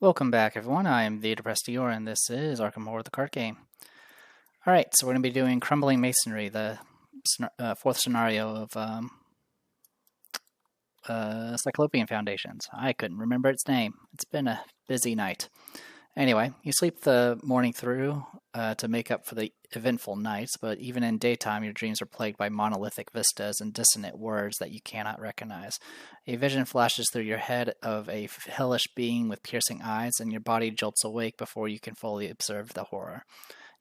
Welcome back, everyone. I am the Depressed Eeyore, and this is Arkham Horror, the card game. Alright, so we're going to be doing Crumbling Masonry, the fourth scenario of Cyclopean Foundations. I couldn't remember its name. It's been a busy night. Anyway, you sleep the morning through to make up for the eventful nights, but even in daytime, your dreams are plagued by monolithic vistas and dissonant words that you cannot recognize. A vision flashes through your head of a hellish being with piercing eyes, and your body jolts awake before you can fully observe the horror.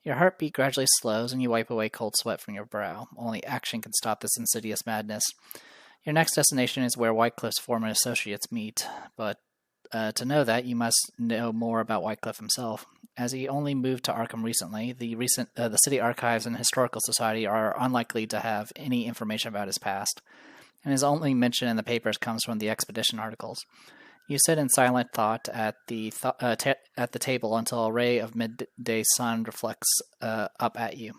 Your heartbeat gradually slows, and you wipe away cold sweat from your brow. Only action can stop this insidious madness. Your next destination is where Whitecliffe's former associates meet, but to know that, you must know more about Wycliffe himself. As he only moved to Arkham recently, the city archives and historical society are unlikely to have any information about his past, and his only mention in the papers comes from the expedition articles. You sit in silent thought at the table until a ray of midday sun reflects up at you.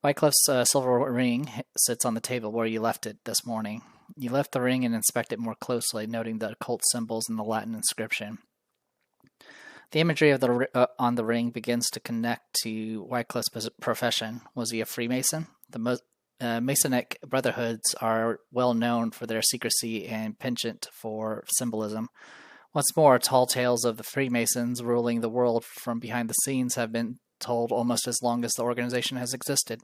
Wycliffe's silver ring sits on the table where you left it this morning. You lift the ring and inspect it more closely, noting the occult symbols and the Latin inscription. The imagery of on the ring begins to connect to Wycliffe's profession. Was he a Freemason? The Masonic brotherhoods are well known for their secrecy and penchant for symbolism. What's more, tall tales of the Freemasons ruling the world from behind the scenes have been told almost as long as the organization has existed.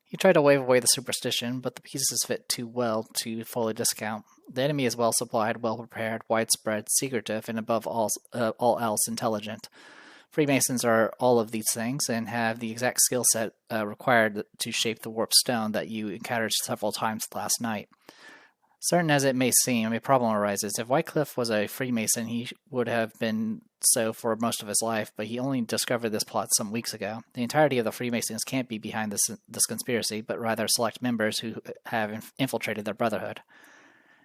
You try to wave away the superstition, but the pieces fit too well to fully discount. The enemy is well supplied, well prepared, widespread, secretive, and above all else intelligent. Freemasons are all of these things and have the exact skill set required to shape the warped stone that you encountered several times last night. Certain as it may seem, a problem arises. If Wycliffe was a Freemason, he would have been so for most of his life, but he only discovered this plot some weeks ago. The entirety of the Freemasons can't be behind this conspiracy, but rather select members who have infiltrated their brotherhood.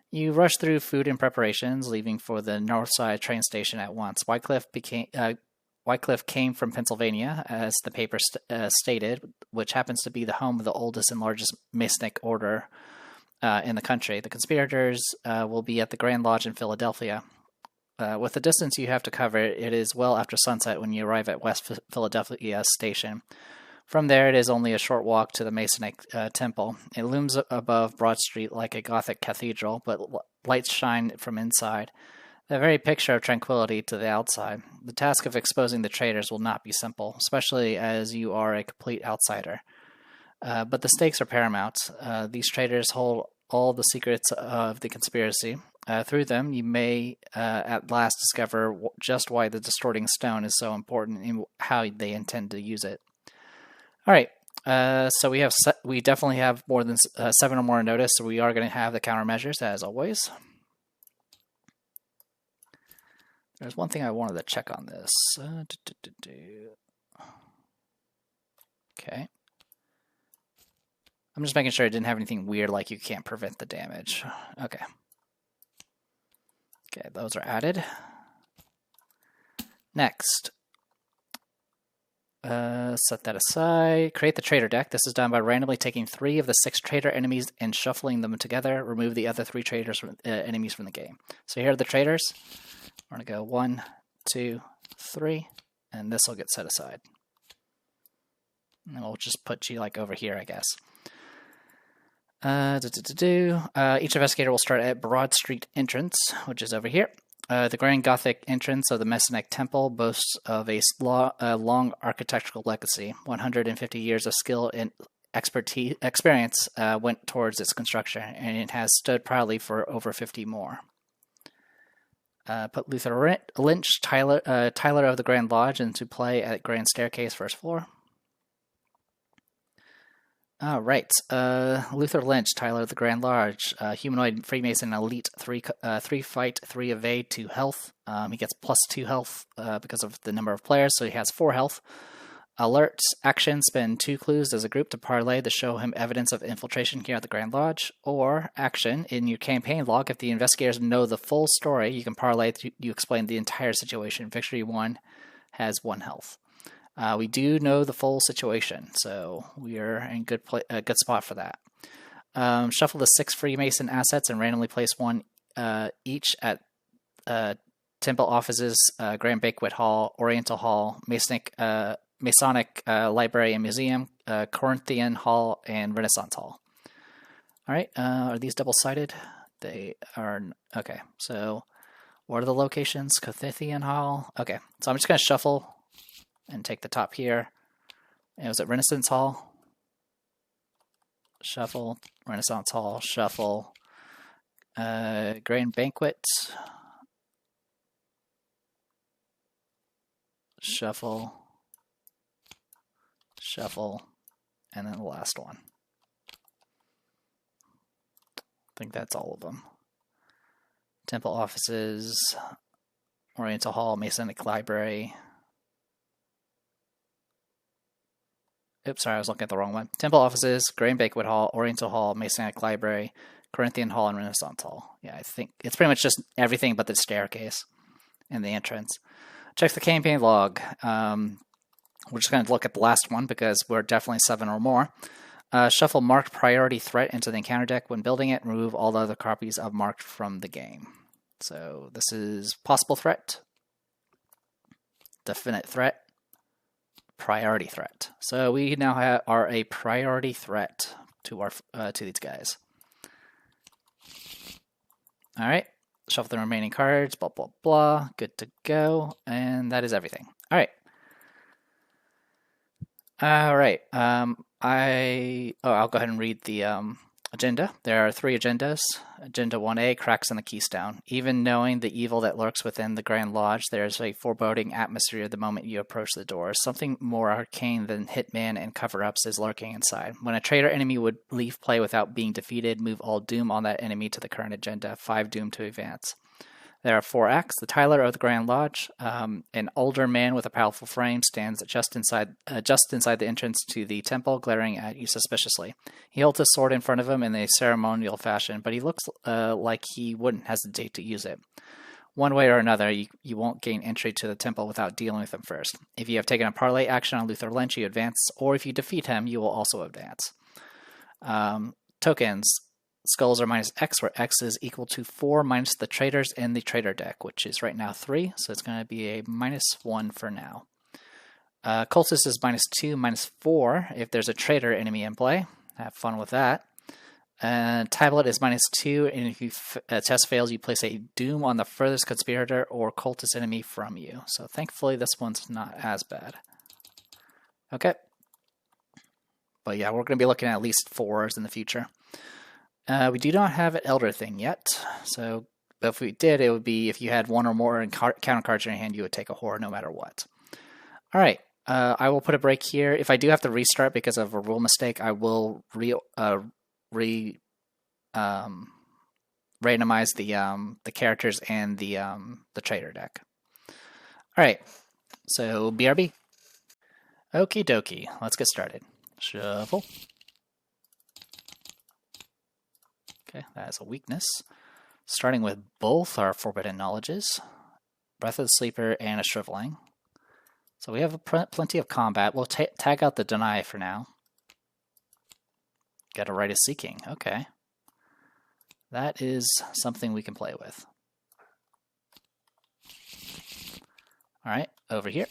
You rush through food and preparations, leaving for the Northside train station at once. Wycliffe came from Pennsylvania, as the paper stated, which happens to be the home of the oldest and largest Masonic order in the country. The conspirators will be at the Grand Lodge in Philadelphia. With the distance you have to cover, it is well after sunset when you arrive at West Philadelphia Station. From there, it is only a short walk to the Masonic Temple. It looms above Broad Street like a Gothic cathedral, but lights shine from inside. The very picture of tranquility to the outside. The task of exposing the traitors will not be simple, especially as you are a complete outsider. But the stakes are paramount. These traitors hold all the secrets of the conspiracy. Through them, you may at last discover just why the distorting stone is so important and how they intend to use it. All right, so we definitely have more than 7 or more notice, so we are going to have the countermeasures as always. There's one thing I wanted to check on this. Okay. I'm just making sure it didn't have anything weird like you can't prevent the damage. Okay. Okay, those are added. Next. Set that aside. Create the traitor deck. This is done by randomly taking 3 of the 6 traitor enemies and shuffling them together. Remove the other 3 traitors enemies from the game. So here are the traitors. We're going to go 1, 2, 3, and this will get set aside. And we'll just put you like over here, I guess. Each investigator will start at Broad Street entrance, which is over here. The grand Gothic entrance of the Masonic Temple boasts of a long architectural legacy. 150 years of skill and experience went towards its construction, and it has stood proudly for over 50 more. Put Luther Lynch, Tyler of the Grand Lodge, into play at Grand Staircase, first floor. All right, Luther Lynch, Tyler of the Grand Lodge, humanoid Freemason, elite, 3 fight, 3 evade, 2 health. He gets +2 health because of the number of players, so he has 4 health. Alert, action, spend 2 clues as a group to parlay to show him evidence of infiltration here at the Grand Lodge. Or, action, in your campaign log, if the investigators know the full story, you can parlay you explain the entire situation. Victory 1 has 1 health. We do know the full situation, so we are in a good spot for that. Shuffle the 6 Freemason assets and randomly place 1 each at Temple offices, Grand Banquet Hall, Oriental Hall, Masonic Library and Museum, Corinthian Hall, and Renaissance Hall. All right, are these double-sided? They are. Okay, so what are the locations? Corinthian Hall. Okay, so I'm just going to shuffle and take the top here. And was it Renaissance Hall? Shuffle, Renaissance Hall, shuffle, Grand Banquet, shuffle, shuffle, and then the last one. I think that's all of them. Temple offices, Oriental Hall, Masonic Library. Oops, sorry, I was looking at the wrong one. Temple offices, Grand Banquet Hall, Oriental Hall, Masonic Library, Corinthian Hall, and Renaissance Hall. Yeah, I think it's pretty much just everything but the staircase and the entrance. Check the campaign log. We're just going to look at the last one because we're definitely 7 or more. Shuffle marked priority threat into the encounter deck when building it. Remove all the other copies of marked from the game. So this is possible threat, definite threat, priority threat. So we now are a priority threat to these guys. All right, shuffle the remaining cards. Blah blah blah. Good to go, and that is everything. All right. All right. I'll go ahead and read the agenda. There are 3 agendas. Agenda 1A, Cracks in the Keystone. Even knowing the evil that lurks within the Grand Lodge, there is a foreboding atmosphere the moment you approach the doors. Something more arcane than hitman and cover-ups is lurking inside. When a traitor enemy would leave play without being defeated, move all doom on that enemy to the current agenda. 5 doom to advance. There are 4 acts. The Tyler of the Grand Lodge, an older man with a powerful frame, stands just inside the entrance to the temple, glaring at you suspiciously. He holds his sword in front of him in a ceremonial fashion, but he looks like he wouldn't hesitate to use it. One way or another, you won't gain entry to the temple without dealing with him first. If you have taken a parlay action on Luther Lynch, you advance, or if you defeat him, you will also advance. Tokens. Skulls are minus X, where X is equal to 4 minus the traitors in the traitor deck, which is right now 3, so it's going to be a -1 for now. Cultist is -2, -4 if there's a traitor enemy in play. Have fun with that. Tablet is -2, and if a test fails, you place a doom on the furthest conspirator or cultist enemy from you. So thankfully, this one's not as bad. Okay. But yeah, we're going to be looking at least 4s in the future. We do not have an Elder thing yet, so if we did, it would be if you had 1 or more counter cards in your hand, you would take a horror no matter what. All right, I will put a break here. If I do have to restart because of a rule mistake, I will randomize the characters and the traitor deck. All right, so BRB. Okie dokie, let's get started. Shuffle. Okay, that is a weakness. Starting with both our Forbidden Knowledges, Breath of the Sleeper and a Shriveling. So we have plenty of combat. We'll tag out the Deny for now. Got a Rite of Seeking. Okay. That is something we can play with. Alright, over here.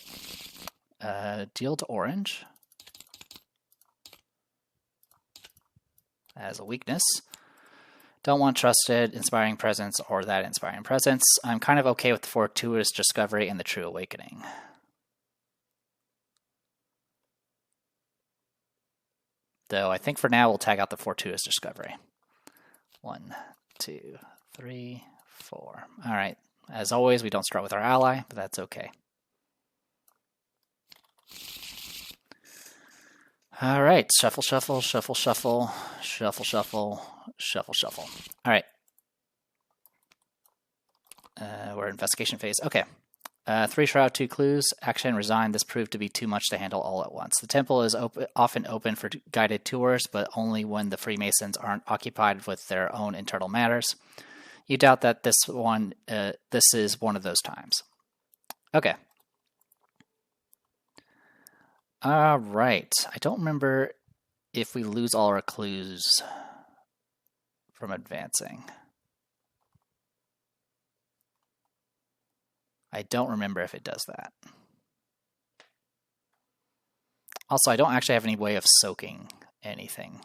Deal to orange. That is a weakness. Don't want Trusted, Inspiring Presence, or that Inspiring Presence. I'm kind of okay with the Fortuitous Discovery and the True Awakening. Though I think for now we'll tag out the Fortuitous Discovery. 1, 2, 3, 4. Alright, as always, we don't start with our ally, but that's okay. Alright, shuffle, shuffle, shuffle, shuffle, shuffle, shuffle, shuffle, shuffle. Alright. We're in investigation phase. Okay. 3 Shroud, 2 Clues. Action, Resign. This proved to be too much to handle all at once. The temple is often open for guided tours, but only when the Freemasons aren't occupied with their own internal matters. You doubt that this is one of those times. Okay. Alright, I don't remember if we lose all our clues from advancing. I don't remember if it does that. Also, I don't actually have any way of soaking anything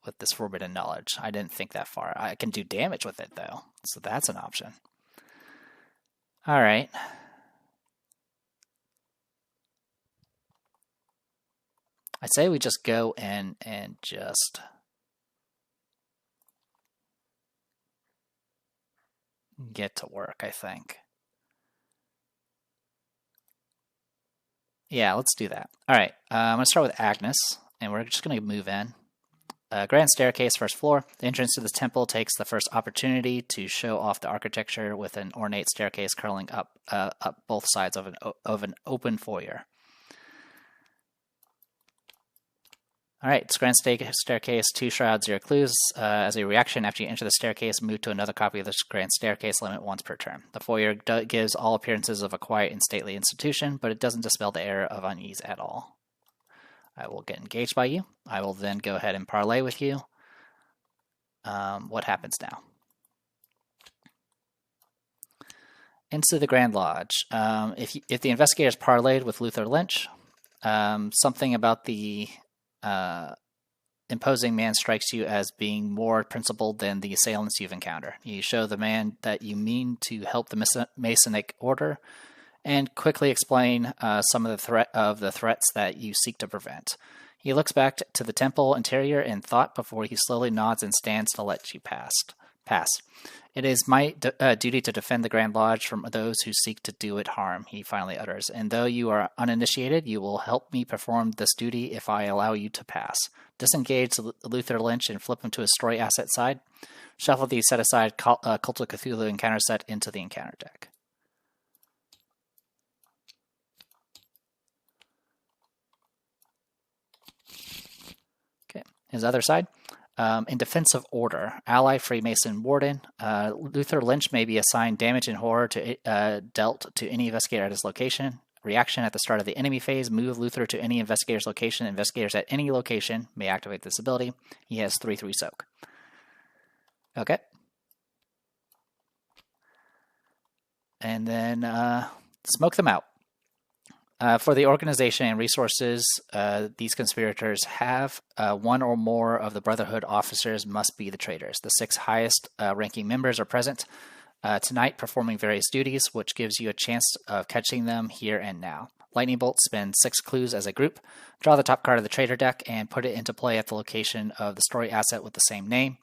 with this forbidden knowledge. I didn't think that far. I can do damage with it, though, so that's an option. All right. I say we just go in and just get to work, I think. Yeah, let's do that. All right, I'm going to start with Agnes, and we're just going to move in. Grand staircase, first floor. The entrance to the temple takes the first opportunity to show off the architecture with an ornate staircase curling up both sides of an open foyer. All right, it's grand staircase, 2 shrouds, 0 clues. As a reaction, after you enter the staircase, move to another copy of this grand staircase, limit once per turn. The foyer gives all appearances of a quiet and stately institution, but it doesn't dispel the air of unease at all. I will get engaged by you. I will then go ahead and parlay with you. What happens now? Into the Grand Lodge. If the investigators parlayed with Luther Lynch, something about the imposing man strikes you as being more principled than the assailants you've encountered. You show the man that you mean to help the Masonic order, and quickly explain some of the threats that you seek to prevent. He looks back to the temple interior in thought before he slowly nods and stands to let you pass. It is my duty to defend the Grand Lodge from those who seek to do it harm, he finally utters. And though you are uninitiated, you will help me perform this duty if I allow you to pass. Disengage Luther Lynch and flip him to his story asset side. Shuffle the set-aside Cult of Cthulhu encounter set into the encounter deck. Okay, his other side. In defensive order, ally Freemason Warden, Luther Lynch may be assigned damage and horror dealt to any investigator at his location. Reaction at the start of the enemy phase, move Luther to any investigator's location. Investigators at any location may activate this ability. He has 3/3 soak. Okay. And then smoke them out. For the organization and resources these conspirators have, one or more of the Brotherhood officers must be the traitors. The 6 highest ranking members are present tonight performing various duties, which gives you a chance of catching them here and now. Lightning Bolt spend 6 clues as a group. Draw the top card of the traitor deck and put it into play at the location of the story asset with the same name.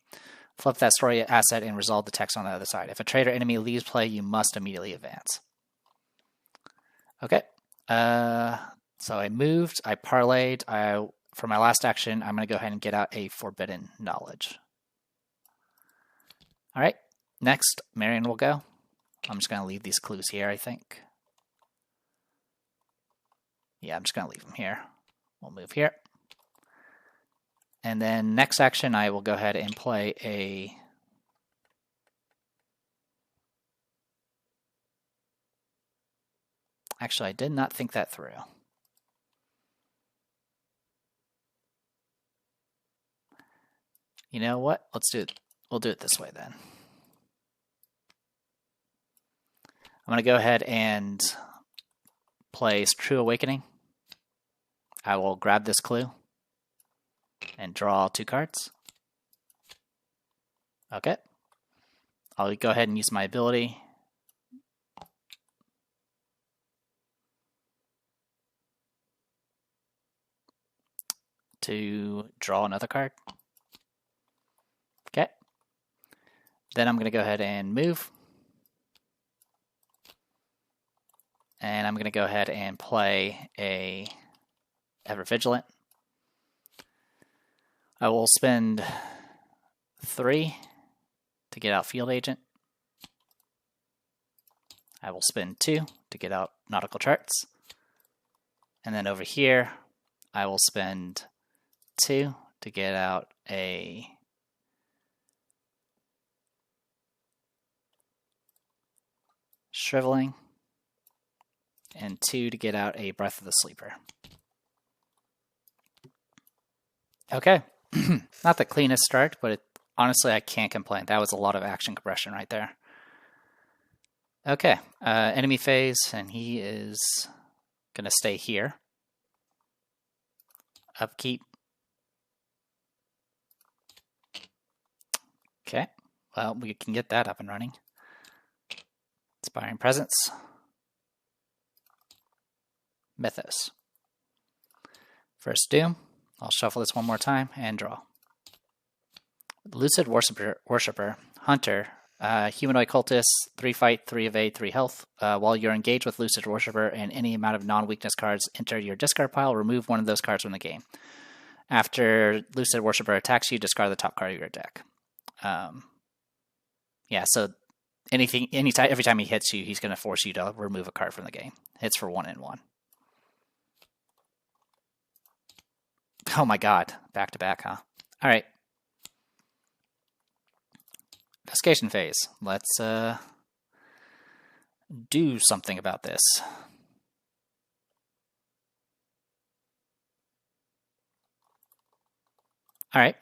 Flip that story asset and resolve the text on the other side. If a traitor enemy leaves play, you must immediately advance. Okay. So I moved, I parlayed, for my last action, I'm going to go ahead and get out a Forbidden Knowledge. All right, next, Marion will go. I'm just going to leave these clues here, I think. Yeah, I'm just going to leave them here. We'll move here. And then next action, I will go ahead and play a... Actually, I did not think that through. You know what? Let's do it. We'll do it this way then. I'm going to go ahead and play True Awakening. I will grab this clue and draw 2 cards. Okay. I'll go ahead and use my ability. To draw another card. Okay. Then I'm going to go ahead and move. And I'm going to go ahead and play a Ever Vigilant. I will spend 3 to get out Field Agent. I will spend 2 to get out Nautical Charts. And then over here, I will spend 2 to get out a Shriveling, and 2 to get out a Breath of the Sleeper. Okay, not the cleanest start, but honestly I can't complain. That was a lot of action compression right there. Okay, enemy phase, and he is going to stay here. Upkeep. Okay, well, we can get that up and running. Inspiring Presence. Mythos. First Doom. I'll shuffle this one more time and draw. Lucid Worshipper. Hunter. Humanoid Cultist. 3 fight, 3 evade, 3 health. While you're engaged with Lucid Worshipper and any amount of non-weakness cards enter your discard pile, remove one of those cards from the game. After Lucid Worshipper attacks you, discard the top card of your deck. Yeah, so every time he hits you, he's going to force you to remove a card from the game. Hits for 1 and 1. Oh my god, back to back, huh? All right. Investigation phase. Let's do something about this. All right.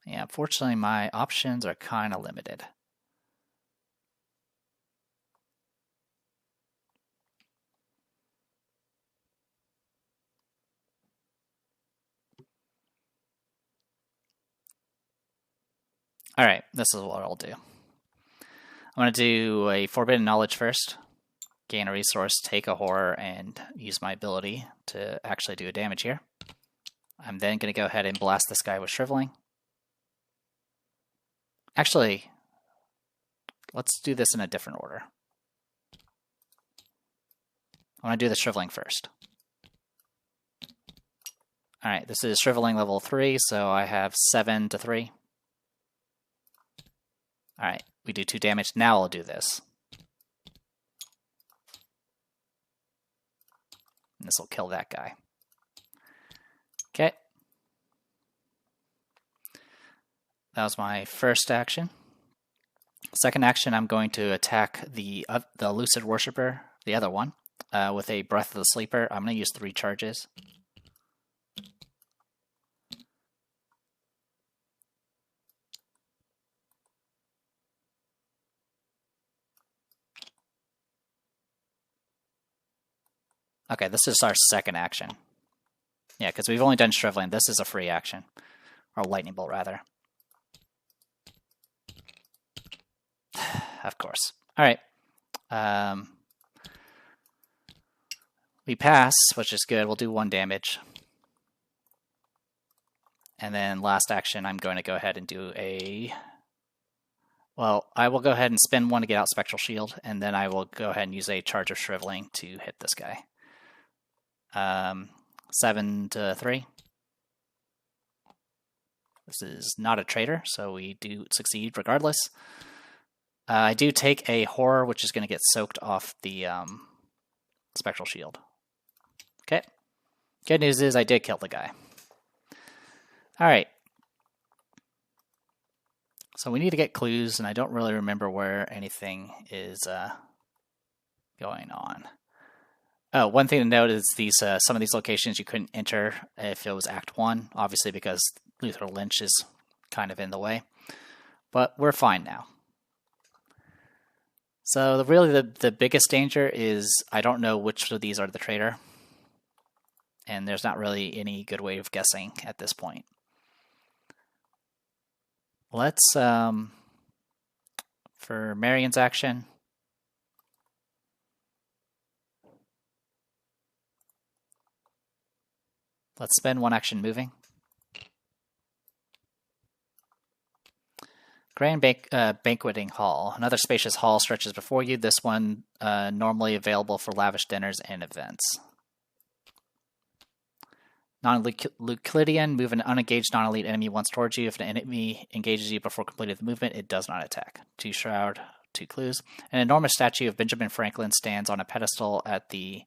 Yeah, unfortunately, my options are kind of limited. All right, this is what I'll do. I'm going to do a Forbidden Knowledge first. Gain a resource, take a horror, and use my ability to actually do a damage here. I'm then going to go ahead and blast this guy with Shriveling. Actually, let's do this in a different order. I want to do the Shriveling first. Alright, this is Shriveling level 3, so I have 7 to 3. Alright, we do 2 damage. Now I'll do this. And this will kill that guy. Okay. That was my first action. Second action, I'm going to attack the Lucid Worshipper, the other one, with a Breath of the Sleeper. I'm going to use 3 charges. Okay, this is our second action. Yeah, because we've only done Shriveling. This is a free action. Or Lightning Bolt, rather. Of course. Alright. We pass, which is good. We'll do 1 damage. And then last action, I'm going to go ahead and do a... Well, I will go ahead and spend 1 to get out Spectral Shield, and then I will go ahead and use a Charge of Shriveling to hit this guy. 7 to 3. This is not a traitor, so we do succeed regardless. I do take a horror, which is going to get soaked off the Spectral Shield. Okay. Good news is I did kill the guy. Alright. So we need to get clues, and I don't really remember where anything is going on. Oh, one thing to note is these some of these locations you couldn't enter if it was Act 1, obviously because Luther Lynch is kind of in the way. But we're fine now. So really the biggest danger is I don't know which of these are the traitor. And there's not really any good way of guessing at this point. Let's, for Marion's action, let's spend 1 action moving. Grand Banqueting Hall. Another spacious hall stretches before you. This one normally available for lavish dinners and events. Non-Euclidean. Move an unengaged non-elite enemy once towards you. If an enemy engages you before completing the movement, it does not attack. 2 Shroud, 2 Clues. An enormous statue of Benjamin Franklin stands on a pedestal at the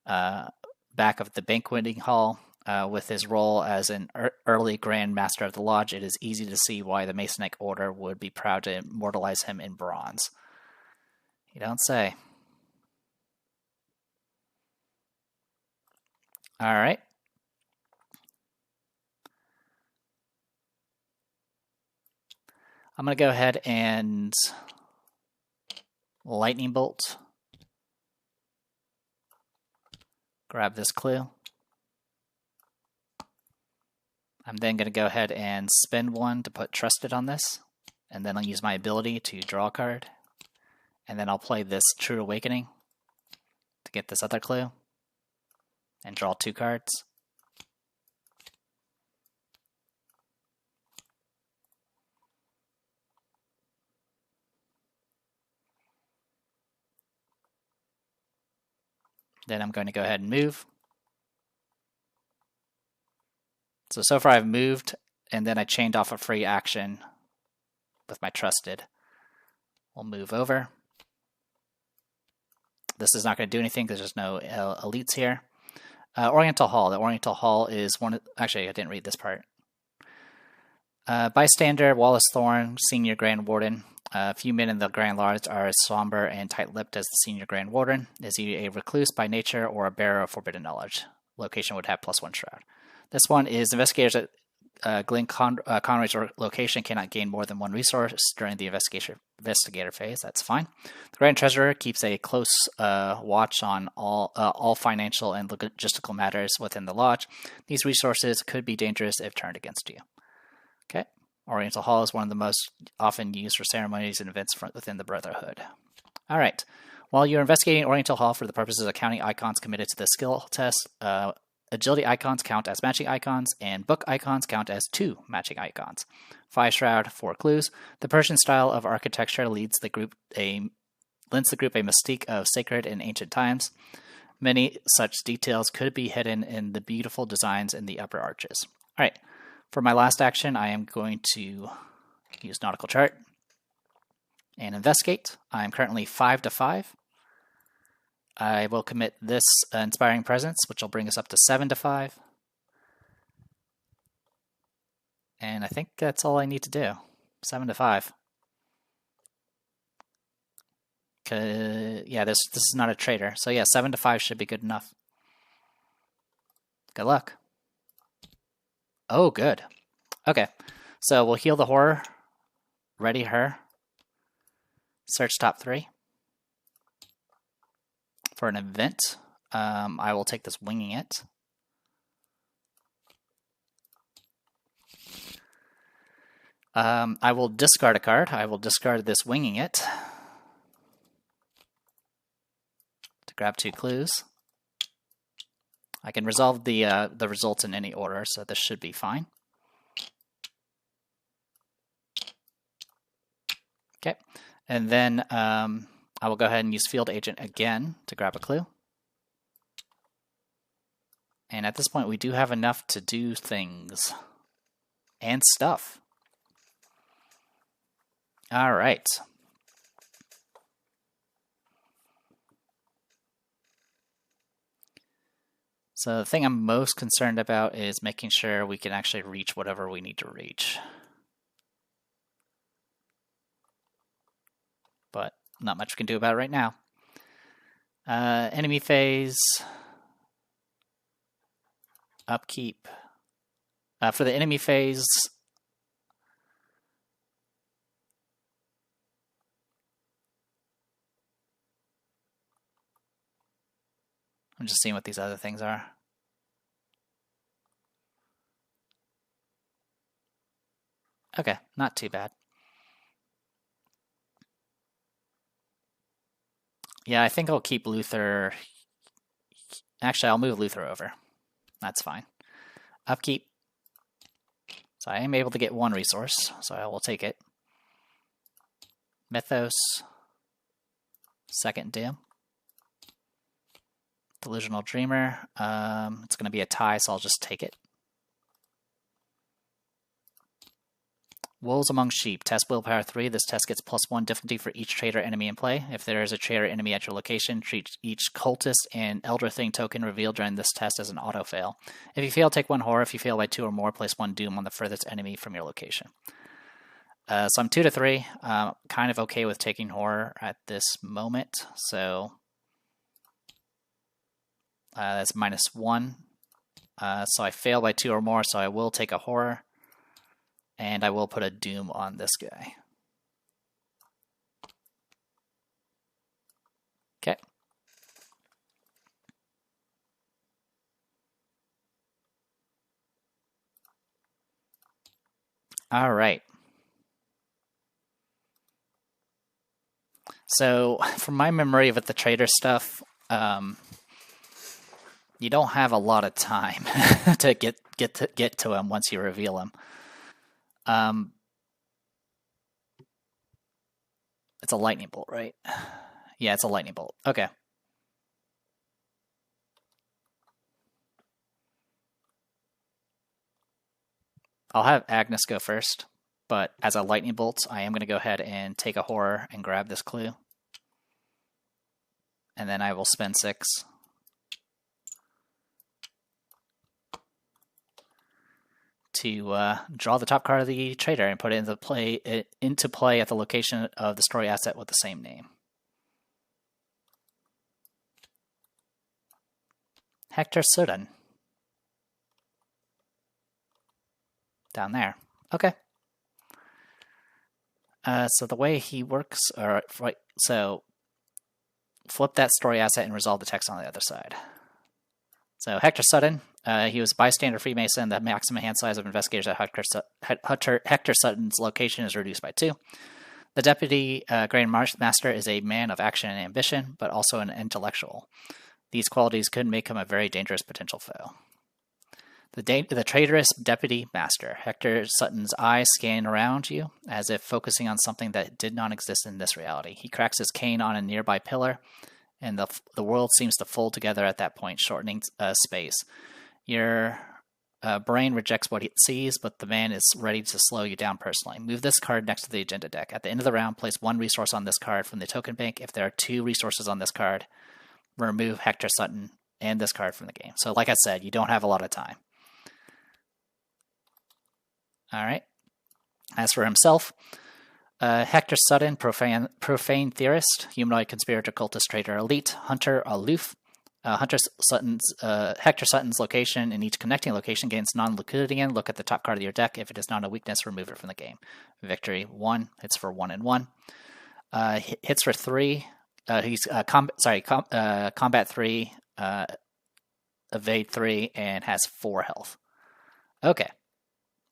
back of the Banqueting Hall. With his role as an early Grand Master of the Lodge, it is easy to see why the Masonic Order would be proud to immortalize him in bronze. You don't say. Alright. I'm going to go ahead and lightning bolt. Grab this clue. I'm then going to go ahead and spend one to put Trusted on this, and then I'll use my ability to draw a card, and then I'll play this True Awakening to get this other clue, and draw 2 cards. Then I'm going to go ahead and move. So far I've moved, and then I chained off a free action with my Trusted. We'll move over. This is not going to do anything because there's no elites here. Oriental Hall. The Oriental Hall is one of... Actually, I didn't read this part. Bystander, Wallace Thorne, Senior Grand Warden. A few men in the Grand Lodge are as somber and tight-lipped as the Senior Grand Warden. Is he a recluse by nature or a bearer of forbidden knowledge? Location would have +1 shroud. This one is investigators at Glenn Conroy's location cannot gain more than 1 resource during the investigator phase. That's fine. The Grand Treasurer keeps a close watch on all financial and logistical matters within the lodge. These resources could be dangerous if turned against you. Okay. Oriental Hall is one of the most often used for ceremonies and events within the Brotherhood. All right. While you're investigating Oriental Hall for the purposes of counting icons committed to the skill test, agility icons count as matching icons, and book icons count as 2 matching icons. 5 shroud, 4 clues. The Persian style of architecture lends the group a mystique of sacred and ancient times. Many such details could be hidden in the beautiful designs in the upper arches. All right. For my last action, I am going to use Nautical Chart and investigate. I am currently 5 to 5. I will commit this Inspiring Presence, which will bring us up to 7 to 5. And I think that's all I need to do. 7 to 5. Yeah, this is not a traitor. So yeah, 7 to 5 should be good enough. Good luck. Oh, good. Okay, so we'll heal the horror. Ready her. Search top 3. For an event, I will take this Winging It. I will discard a card. I will discard this Winging It to grab 2 clues. I can resolve the results in any order, so this should be fine. Okay, and then I will go ahead and use Field Agent again to grab a clue. And at this point, we do have enough to do things and stuff. All right. So the thing I'm most concerned about is making sure we can actually reach whatever we need to reach. But not much we can do about it right now. Enemy phase. Upkeep. For the enemy phase, I'm just seeing what these other things are. Okay, not too bad. Yeah, I think I'll keep Luther. Actually, I'll move Luther over. That's fine. Upkeep. So I am able to get 1 resource, so I will take it. Mythos. Second Dim. Delusional Dreamer. It's going to be a tie, so I'll just take it. Wolves Among Sheep. Test Willpower 3. This test gets +1 difficulty for each traitor enemy in play. If there is a traitor enemy at your location, treat each cultist and Elder Thing token revealed during this test as an auto-fail. If you fail, take 1 horror. If you fail by 2 or more, place 1 doom on the furthest enemy from your location. So I'm 2 to 3. Kind of okay with taking horror at this moment. So that's -1. So I fail by 2 or more, so I will take a horror. And I will put a doom on this guy. Okay. All right. So, from my memory with the trader stuff, you don't have a lot of time to get to him once you reveal him. It's a lightning bolt, right? Yeah, it's a lightning bolt. Okay. I'll have Agnes go first, but as a lightning bolt, I am going to go ahead and take a horror and grab this clue. And then I will spend 6. To draw the top card of the trader and put it into play at the location of the story asset with the same name. Hector Sudden. Down there. Okay. So the way he works, so flip that story asset and resolve the text on the other side. So Hector Sutton, he was bystander Freemason. The maximum hand size of investigators at Hector Sutton's location is reduced by 2. The deputy Grand Master is a man of action and ambition, but also an intellectual. These qualities could make him a very dangerous potential foe. The traitorous deputy master. Hector Sutton's eyes scan around you as if focusing on something that did not exist in this reality. He cracks his cane on a nearby pillar, and the world seems to fold together at that point, shortening space. Your brain rejects what it sees, but the man is ready to slow you down personally. Move this card next to the agenda deck. At the end of the round, place 1 resource on this card from the token bank. If there are 2 resources on this card, remove Hector Sutton and this card from the game. So like I said, you don't have a lot of time. All right. As for himself, Hector Sutton, profane theorist, humanoid conspirator, cultist, traitor, elite, hunter, aloof. Hector Sutton's location in each connecting location gains non-Liquidian. Look at the top card of your deck. If it is not a weakness, remove it from the game. Victory 1. Hits for 1 and 1. Hits for 3. He's combat 3, evade 3, and has 4 health. Okay.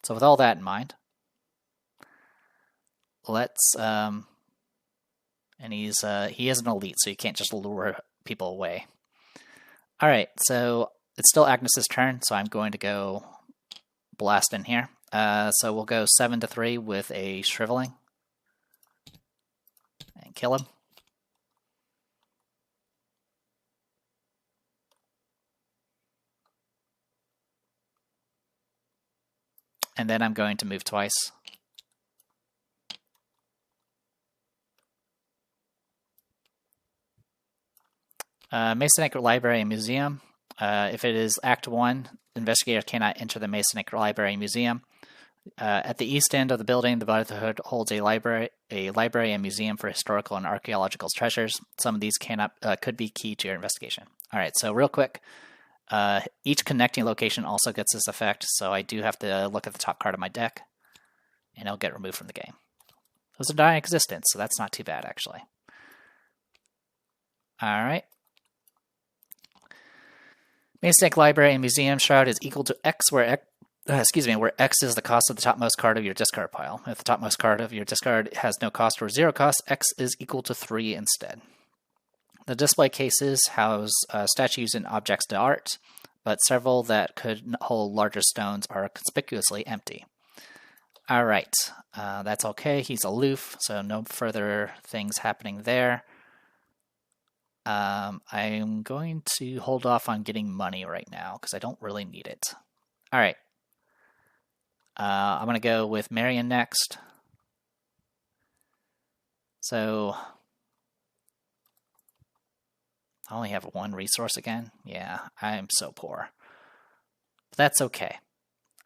So with all that in mind, let's and he is an elite, so you can't just lure people away. All right, so it's still Agnes's turn, so I'm going to go blast in here. So we'll go 7-3 with a shriveling and kill him. And then I'm going to move twice. Masonic Library and Museum. If it is Act 1, investigator cannot enter the Masonic Library and Museum. At the east end of the building, the Brotherhood holds a library and museum for historical and archaeological treasures. Some of these could be key to your investigation. All right, so real quick. Each connecting location also gets this effect, so I do have to look at the top card of my deck, and it'll get removed from the game. Those are die existence, so that's not too bad, actually. Alright. Masonic Library and Museum Shroud is equal to X, where X is the cost of the topmost card of your discard pile. If the topmost card of your discard has no cost or 0 cost, X is equal to 3 instead. The display cases house statues and objects d'art, but several that could hold larger stones are conspicuously empty. All right, that's okay. He's aloof, so no further things happening there. I'm going to hold off on getting money right now because I don't really need it. All right. I'm going to go with Marion next. So I only have 1 resource again. Yeah, I'm so poor. But that's okay.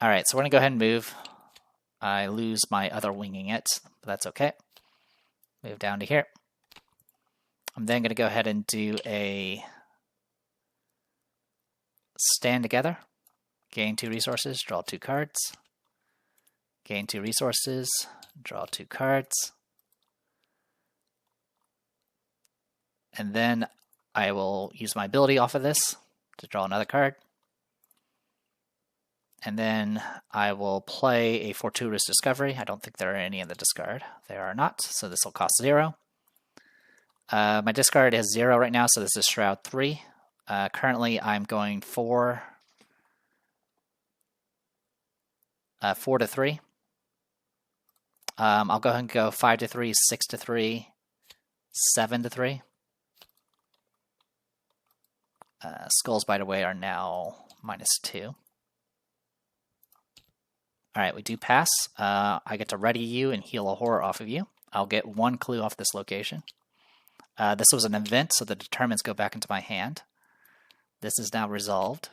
All right, so we're going to go ahead and move. I lose my other winging it, but that's okay. Move down to here. I'm then going to go ahead and do a stand together. Gain 2 resources, draw 2 cards. Gain 2 resources, draw 2 cards. And then I will use my ability off of this to draw another card. And then I will play a Fortuitous Discovery. I don't think there are any in the discard. There are not, so this will cost 0. My discard is 0 right now, so this is Shroud 3. Currently, I'm going 4 to 3. I'll go ahead and go 5 to 3, 6 to 3, 7 to 3. Skulls, by the way, are now -2. Alright, we do pass. I get to ready you and heal a horror off of you. I'll get 1 clue off this location. This was an event, so the determinants go back into my hand. This is now resolved.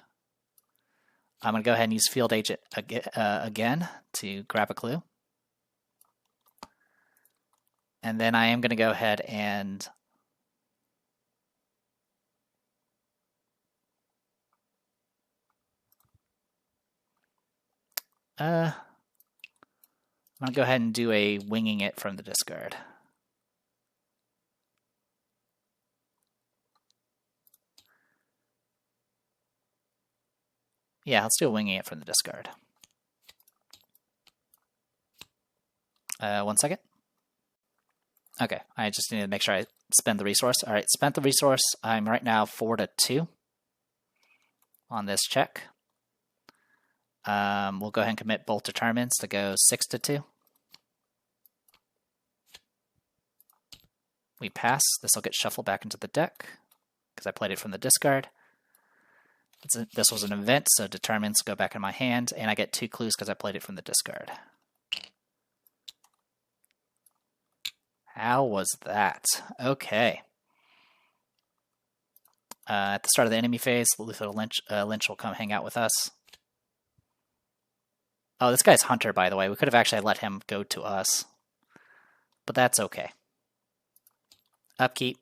I'm going to go ahead and use Field Agent again to grab a clue. And then I am going to go ahead and I'm going to go ahead and do a winging it from the discard. Yeah, let's do a winging it from the discard. 1 second. Okay, I just need to make sure I spend the resource. All right, spent the resource. I'm right now 4 to 2 on this check. We'll go ahead and commit both determinants to go 6 to 2. We pass. This will get shuffled back into the deck because I played it from the discard. This was an event, so determinants go back in my hand, and I get 2 clues because I played it from the discard. How was that? Okay. At the start of the enemy phase, Luther Lynch will come hang out with us. Oh, this guy's Hunter, by the way. We could have actually let him go to us. But that's okay. Upkeep.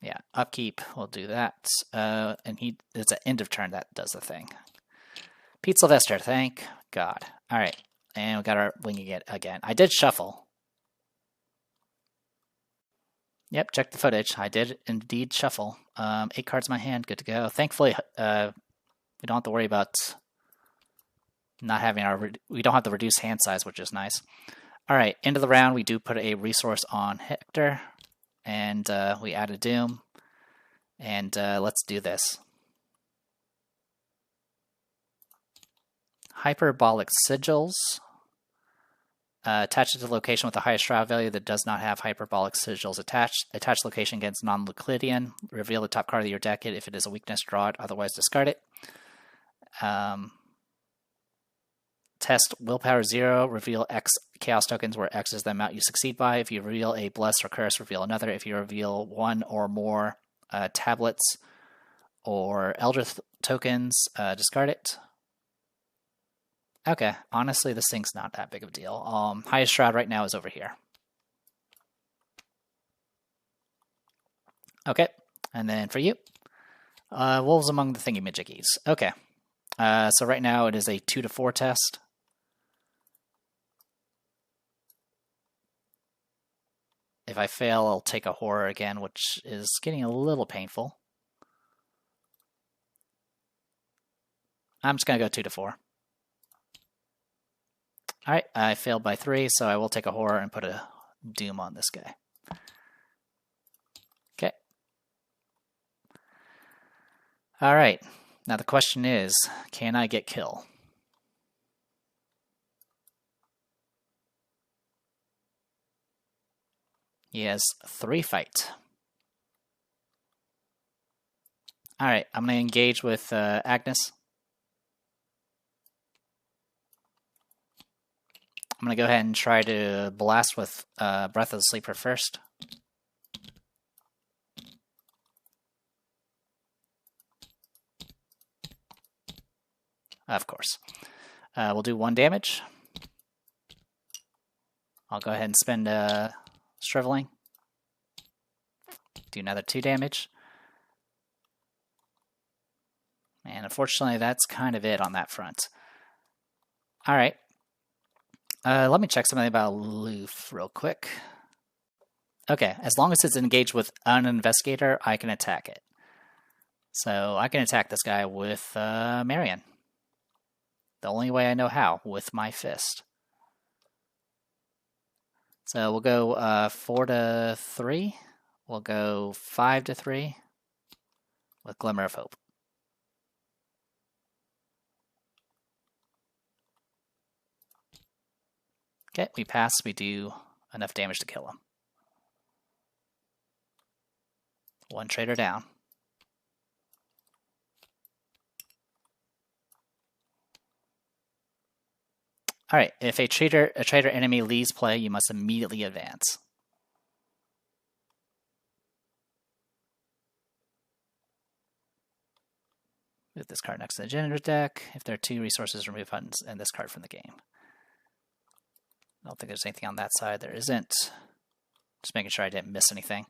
Yeah, upkeep. We'll do that. And it's an end of turn that does the thing. Pete Sylvester, thank God. All right, and we got our winging it again. I did shuffle. Yep, check the footage. I did indeed shuffle. 8 cards in my hand, good to go. Thankfully, we don't have to worry about not having we don't have the reduced hand size, which is nice. All right, end of the round, we do put a resource on Hector, and we add a Doom, and let's do this. Hyperbolic Sigils. Attach it to the location with the highest shroud value that does not have hyperbolic sigils attached. Attach location against non-Euclidean. Reveal the top card of your deck. If it is a weakness, draw it. Otherwise, discard it. Test Willpower 0. Reveal X Chaos tokens where X is the amount you succeed by. If you reveal a Bless or Curse, reveal another. If you reveal 1 or more tablets or Eldritch tokens, discard it. Okay, honestly, this thing's not that big of a deal. Highest shroud right now is over here. Okay, and then for you, Wolves Among the Thingy-Majiggies. Okay, so right now it is a 2 to 4 test. If I fail, I'll take a horror again, which is getting a little painful. I'm just going to go 2 to 4. Alright, I failed by 3, so I will take a horror and put a Doom on this guy. Okay. Alright, now the question is, can I get kill? He has 3 fight. Alright, I'm going to engage with Agnes. I'm going to go ahead and try to blast with Breath of the Sleeper first. Of course. We'll do 1 damage. I'll go ahead and spend Shriveling. Do another 2 damage. And unfortunately, that's kind of it on that front. Alright. Let me check something about Loof real quick. Okay, as long as it's engaged with an investigator, I can attack it. So I can attack this guy with Marion. The only way I know how, with my fist. So we'll go 4 to 3. We'll go 5 to 3 with Glimmer of Hope. Okay, we pass. We do enough damage to kill him. 1 traitor down. Alright, if a traitor enemy leaves play, you must immediately advance. Move this card next to the Janitor's deck. If there are 2 resources, remove buttons and this card from the game. I don't think there's anything on that side. There isn't. Just making sure I didn't miss anything.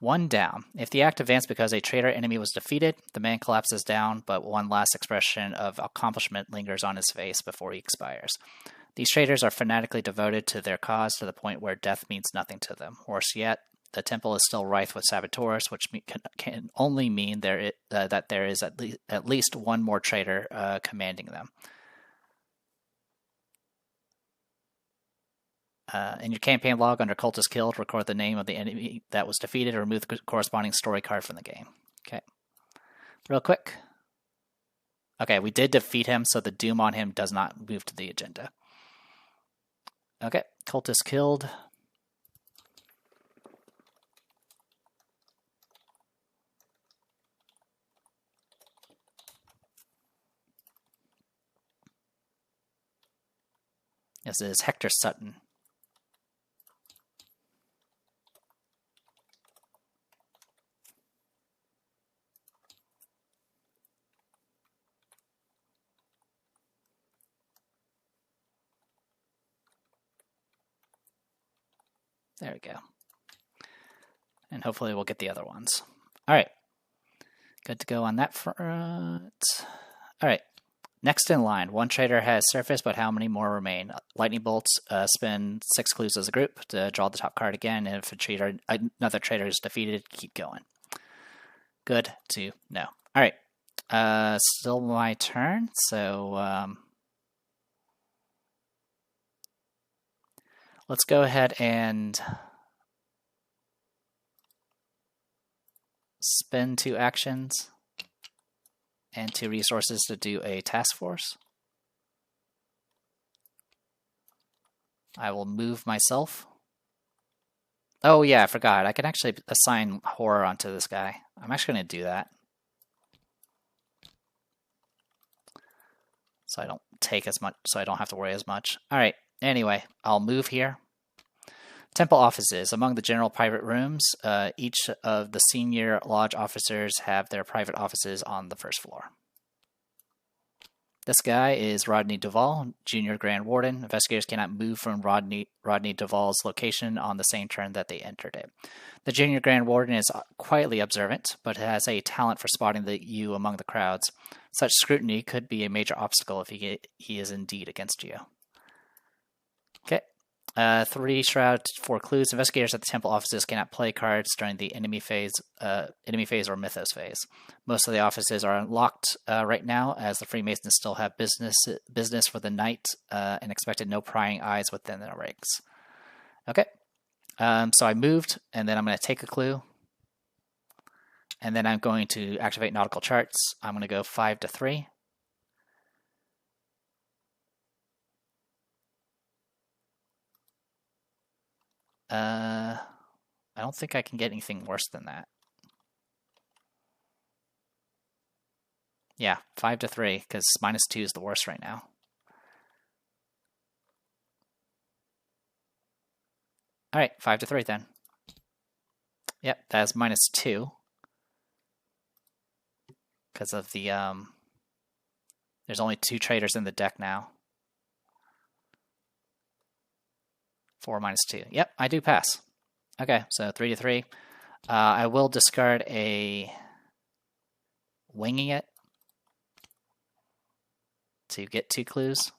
One down. If the act advanced because a traitor enemy was defeated, the man collapses down, but one last expression of accomplishment lingers on his face before he expires. These traitors are fanatically devoted to their cause to the point where death means nothing to them. Worse yet, the temple is still rife with saboteurs, which can only mean that there is at least one more traitor commanding them. In your campaign log, under Cultist Killed, record the name of the enemy that was defeated or remove the corresponding story card from the game. Okay. Real quick. Okay, we did defeat him, so the doom on him does not move to the agenda. Okay, Cultist Killed. This is Hector Sutton. There we go. And hopefully we'll get the other ones. All right. Good to go on that front. All right. Next in line, 1 traitor has surfaced, but how many more remain? Lightning bolts spend 6 clues as a group to draw the top card again, and if another traitor is defeated, keep going. Good to know. All right. Still my turn, so let's go ahead and spend 2 actions and 2 resources to do a task force. I will move myself. Oh yeah, I forgot. I can actually assign horror onto this guy. I'm actually going to do that. So I don't take as much, so I don't have to worry as much. All right. Anyway, I'll move here. Temple offices. Among the general private rooms, each of the senior lodge officers have their private offices on the first floor. This guy is Rodney Duvall, Junior Grand Warden. Investigators cannot move from Rodney Duvall's location on the same turn that they entered it. The Junior Grand Warden is quietly observant, but has a talent for spotting you among the crowds. Such scrutiny could be a major obstacle if he is indeed against you. Okay. 3 shroud, 4 clues. Investigators at the temple offices cannot play cards during the enemy phase or mythos phase. Most of the offices are unlocked right now, as the Freemasons still have business for the night and expected no prying eyes within their ranks. Okay, so I moved, and then I'm going to take a clue, and then I'm going to activate nautical charts. I'm going to go 5 to 3. I don't think I can get anything worse than that. Yeah, 5 to 3, because -2 is the worst right now. All right, 5 to 3 then. Yep, that's -2. Because of the, there's only 2 traitors in the deck now. 4 -2. Yep, I do pass. Okay, so 3 to 3. I will discard a Winging It. to get 2 clues.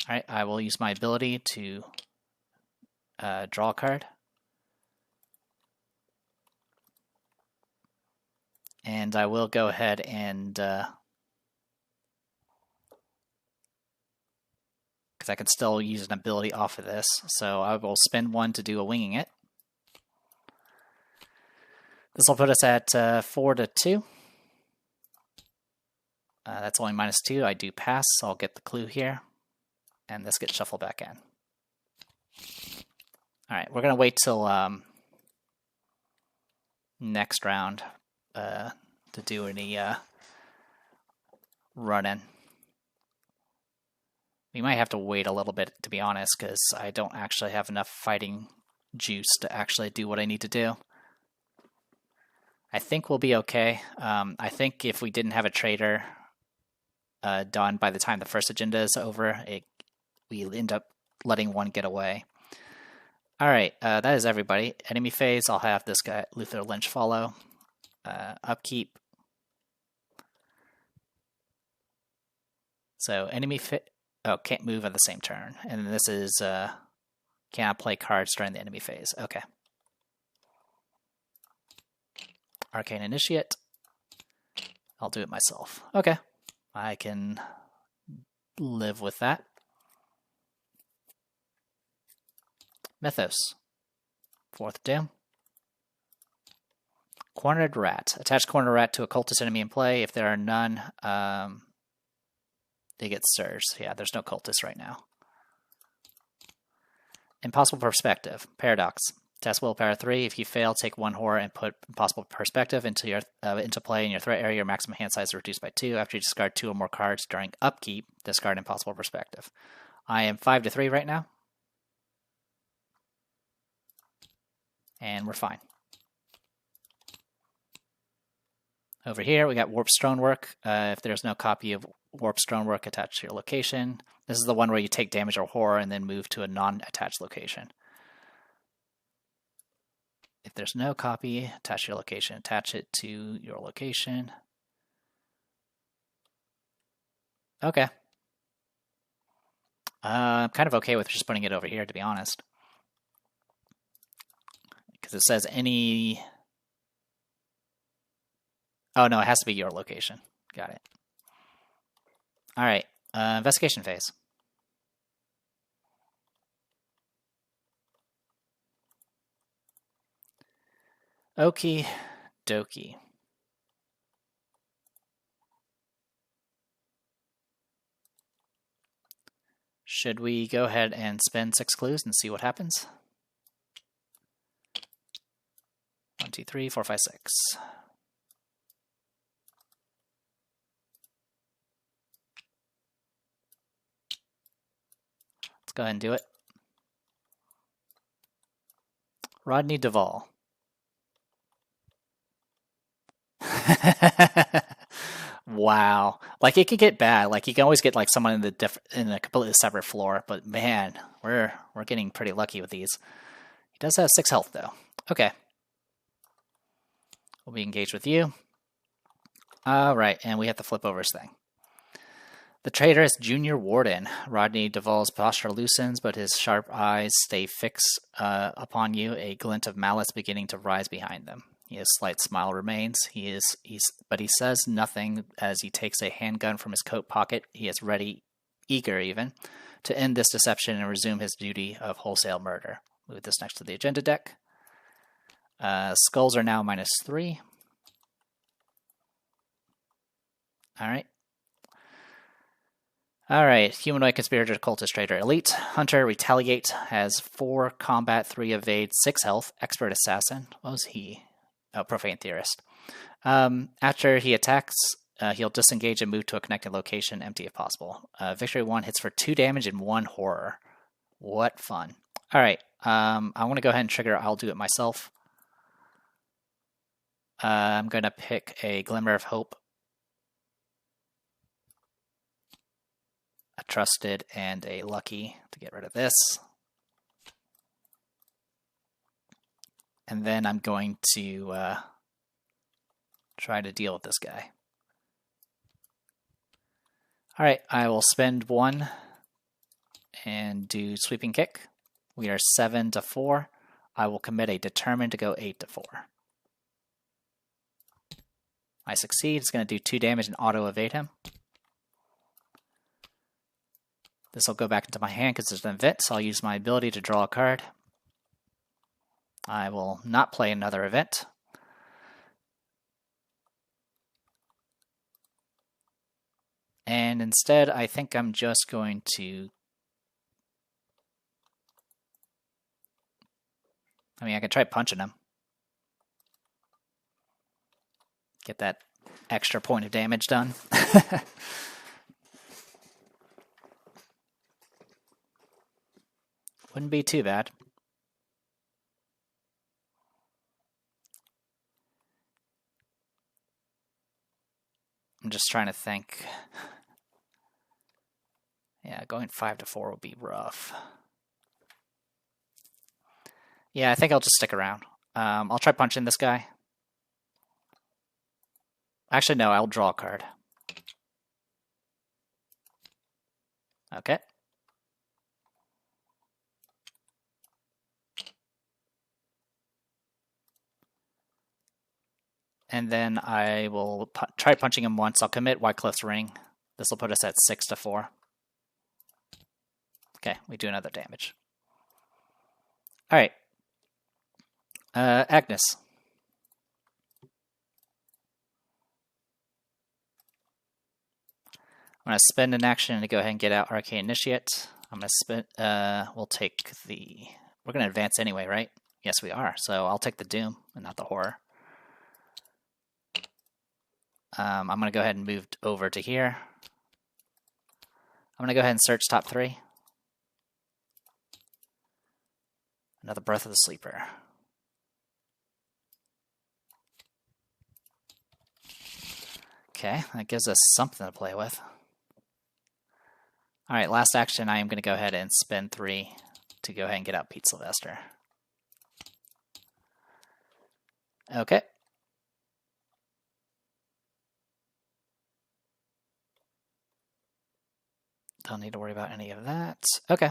Alright, I will use my ability to draw a card. And I will go ahead and, because I can still use an ability off of this, so I will spend 1 to do a winging it. This will put us at 4 to 2. That's only -2. I do pass, so I'll get the clue here. And this gets shuffled back in. Alright, we're going to wait till next round to do any running. We might have to wait a little bit, to be honest, because I don't actually have enough fighting juice to actually do what I need to do. I think we'll be okay. I think if we didn't have a trader done by the time the first agenda is over, we end up letting 1 get away. Alright, that is everybody. Enemy phase, I'll have this guy, Luther Lynch, follow. Upkeep. So enemy can't move at the same turn. And this is cannot play cards during the enemy phase. Okay. Arcane Initiate. I'll do it myself. Okay. I can live with that. Mythos. 4th doom. Cornered Rat. Attach Cornered Rat to a cultist enemy in play. If there are none, they get Sirs. Yeah, there's no cultists right now. Impossible Perspective. Paradox. Test Willpower 3. If you fail, take 1 horror and put Impossible Perspective into play in your threat area. Your maximum hand size is reduced by 2. After you discard 2 or more cards during upkeep, discard Impossible Perspective. I am 5 to 3 right now. And we're fine. Over here, we got Warp Stonework. If there's no copy of Warp Stonework attached to your location, this is the one where you take damage or horror and then move to a non-attached location. If there's no copy attached to your location, attach it to your location. Okay. I'm kind of okay with just putting it over here, to be honest. Because it says any... Oh, no, it has to be your location. Got it. All right. Investigation phase. Okie dokie. Should we go ahead and spend 6 clues and see what happens? 1, 2, 3, 4, 5, 6. Let's go ahead and do it. Rodney Duvall. Wow. Like, it could get bad. Like, you can always get like someone in a completely separate floor, but man, we're getting pretty lucky with these. He does have 6 health though. Okay. We'll be engaged with you. Alright, and we have to flip over his thing. The traitor is Junior Warden. Rodney Duvall's posture loosens, but his sharp eyes stay fixed upon you, a glint of malice beginning to rise behind them. His slight smile remains. But he says nothing as he takes a handgun from his coat pocket. He is ready, eager even, to end this deception and resume his duty of wholesale murder. Move this next to the agenda deck. Skulls are now -3. Alright. Alright, Humanoid Conspirator, Cultist Traitor, Elite. Hunter, Retaliate, has 4 Combat, 3 Evade, 6 Health. Expert Assassin. What was he? Oh, Profane Theorist. After he attacks, he'll disengage and move to a connected location, empty if possible. Victory 1 hits for 2 damage and 1 horror. What fun. Alright, I want to go ahead and trigger I'll do it myself. I'm going to pick a Glimmer of Hope, a Trusted, and a Lucky to get rid of this. And then I'm going to try to deal with this guy. Alright, I will spend 1 and do sweeping kick. We are 7 to 4. I will commit a determined to go 8 to 4. I succeed. It's going to do 2 damage and auto evade him. This will go back into my hand because it's an event, so I'll use my ability to draw a card. I will not play another event. And instead, I think I'm just going to... I could try punching him. Get that extra point of damage done. Wouldn't be too bad. I'm just trying to think. Yeah, going 5 to 4 would be rough. Yeah, I think I'll just stick around. I'll try punching this guy. Actually, no, I'll draw a card. Okay. And then I will try punching him once. I'll commit Wycliffe's Ring. This will put us at 6 to 4. Okay, we do another damage. Alright. Agnes. I'm going to spend an action to go ahead and get out Arcane Initiate. I'm going to spend, we'll take the, we're going to advance anyway, right? Yes, we are. So I'll take the Doom and not the Horror. I'm going to go ahead and move over to here. I'm going to go ahead and search top 3. Another Breath of the Sleeper. Okay, that gives us something to play with. Alright, last action, I am going to go ahead and spend 3 to go ahead and get out Pete Sylvester. Okay. Don't need to worry about any of that. Okay.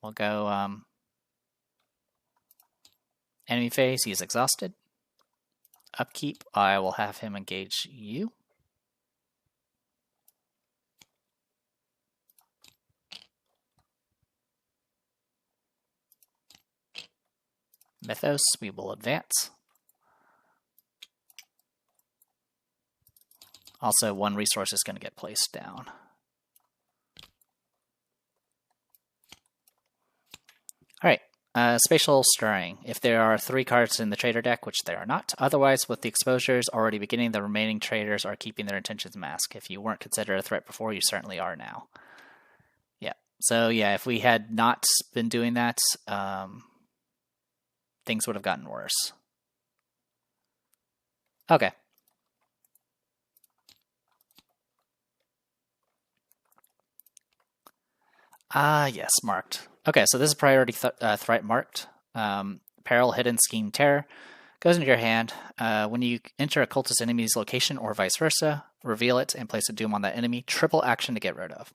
We'll go enemy phase, he is exhausted. Upkeep, I will have him engage you. Mythos, we will advance. Also, 1 resource is going to get placed down. Alright, Spatial Stirring. If there are 3 cards in the trader deck, which there are not, otherwise with the exposures already beginning, the remaining traders are keeping their intentions masked. If you weren't considered a threat before, you certainly are now. Yeah, so yeah, if we had not been doing that, things would have gotten worse. Okay. Yes, marked. Okay, so this is priority threat marked. Peril, Hidden, Scheme, Terror. Goes into your hand. When you enter a cultist enemy's location or vice versa, reveal it and place a doom on that enemy. Triple action to get rid of.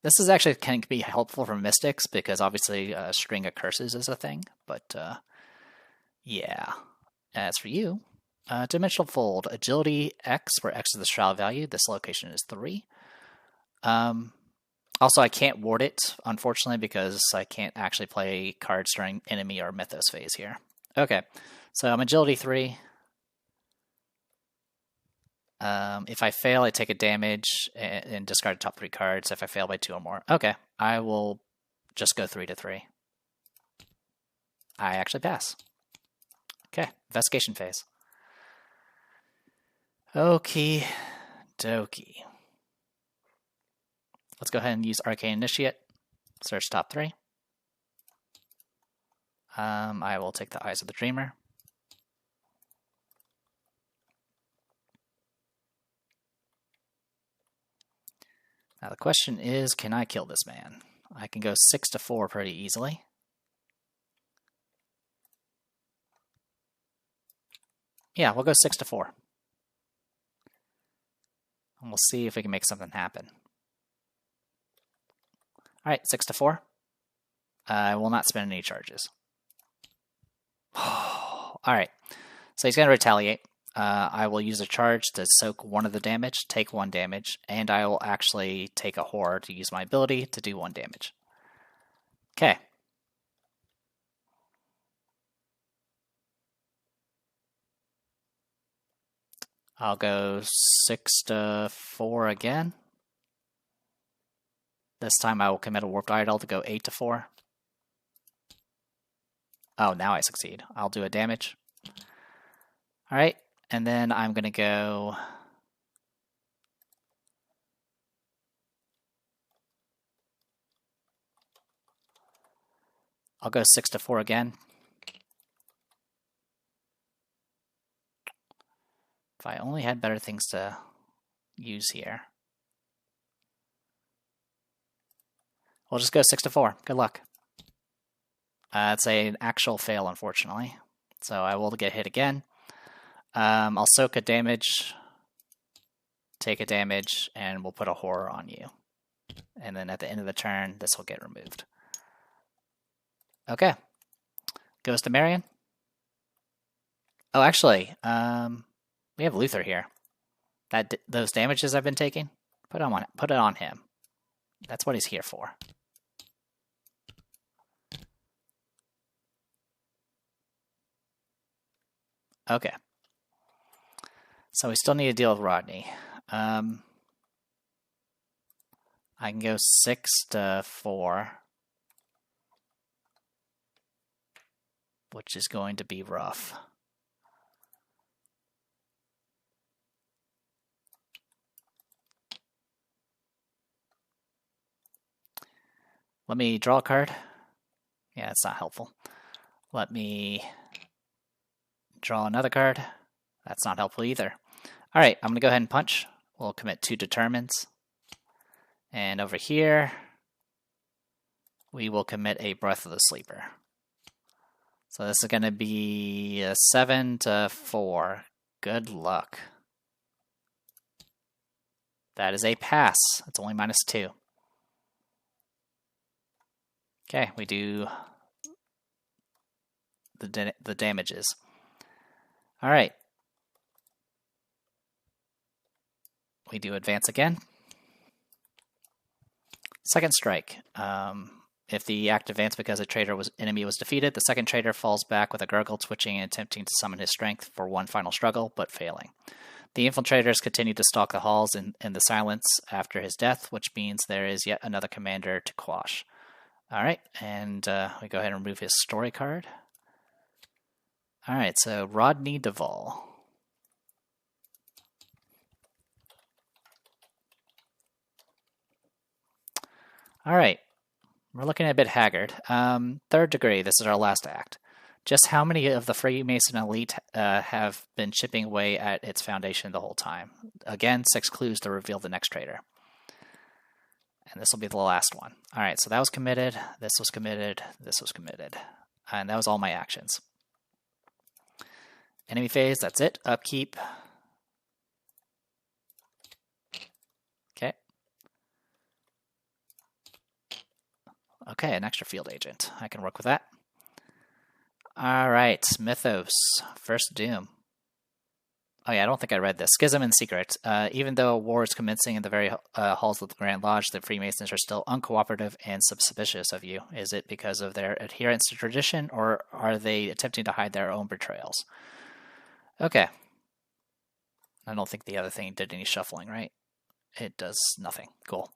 This is actually can be helpful for mystics because obviously string of curses is a thing. But yeah. As for you, Dimensional Fold. Agility X, where X is the shroud value. This location is 3. Also, I can't ward it, unfortunately, because I can't actually play cards during enemy or mythos phase here. Okay, so I'm agility 3. If I fail, I take a damage and discard top 3 cards if I fail by 2 or more. Okay, I will just go 3 to 3. I actually pass. Okay, investigation phase. Okie dokie. Let's go ahead and use Arcane Initiate. Search top 3. I will take the Eyes of the Dreamer. Now the question is, can I kill this man? I can go 6 to 4 pretty easily. Yeah, we'll go 6 to 4. we'll see if we can make something happen. Alright, 6 to 4. I will not spend any charges. Alright, so he's going to retaliate. I will use a charge to soak 1 of the damage, take 1 damage, and I will actually take a horror to use my ability to do 1 damage. Okay. I'll go 6 to 4 again. This time I will commit a Warped Idol to go 8 to 4. Oh, now I succeed. I'll do a damage. Alright, and then I'm going to go... I'll go 6 to 4 again. If I only had better things to use here. We'll just go 6 to 4. Good luck. It's an actual fail, unfortunately. So I will get hit again. I'll soak a damage, take a damage, and we'll put a horror on you. And then at the end of the turn, this will get removed. Okay. Goes to Marion. Oh, actually, we have Luther here. Those damages I've been taking, put it on him. That's what he's here for. Okay. So we still need to deal with Rodney. I can go 6 to 4. Which is going to be rough. Let me draw a card. Yeah, it's not helpful. Let me draw another card. That's not helpful either. Alright, I'm going to go ahead and punch. We'll commit 2 determines. And over here, we will commit a Breath of the Sleeper. So this is going to be a 7 to 4. Good luck. That is a pass. It's only -2. Okay, we do the damages. All right. We do advance again. Second strike. If the act advanced because a enemy was defeated, the second traitor falls back with a gurgle, twitching and attempting to summon his strength for one final struggle, but failing. The infiltrators continue to stalk the halls in the silence after his death, which means there is yet another commander to quash. Alright, and we go ahead and remove his story card. Alright, so Rodney Duvall. Alright, we're looking a bit haggard. Third degree, this is our last act. Just how many of the Freemason elite have been chipping away at its foundation the whole time? Again, 6 clues to reveal the next traitor. And this will be the last one. Alright, so that was committed, this was committed, this was committed. And that was all my actions. Enemy phase, that's it. Upkeep. Okay. Okay, an extra field agent. I can work with that. Alright, Mythos. First Doom. Oh yeah, I don't think I read this. Schism and Secret. Even though war is commencing in the very halls of the Grand Lodge, the Freemasons are still uncooperative and suspicious of you. Is it because of their adherence to tradition, or are they attempting to hide their own betrayals? Okay. I don't think the other thing did any shuffling, right? It does nothing. Cool.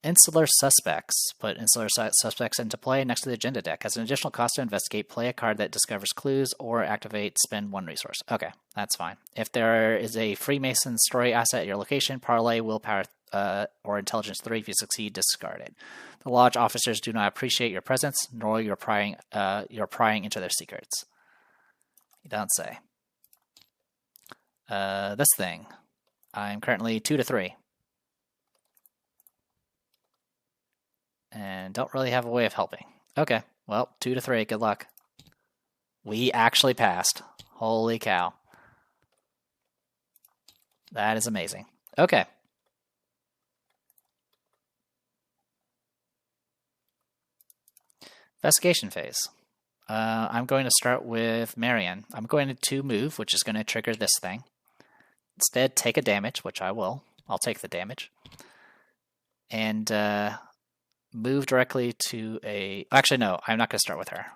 Insular Suspects. Put Insular Suspects into play next to the agenda deck. As an additional cost to investigate, play a card that discovers clues or activate, spend 1 resource. Okay, that's fine. If there is a Freemason story asset at your location, parlay, willpower, or intelligence 3. If you succeed, discard it. The Lodge officers do not appreciate your presence, nor your prying into their secrets. You don't say. This thing. I'm currently 2 to 3. And don't really have a way of helping. Okay, well, 2 to 3, good luck. We actually passed. Holy cow. That is amazing. Okay. Investigation phase. I'm going to start with Marion. I'm going to move, which is going to trigger this thing. Instead, take a damage, which I will. I'll take the damage. And move directly to a... Actually, no, I'm not going to start with her.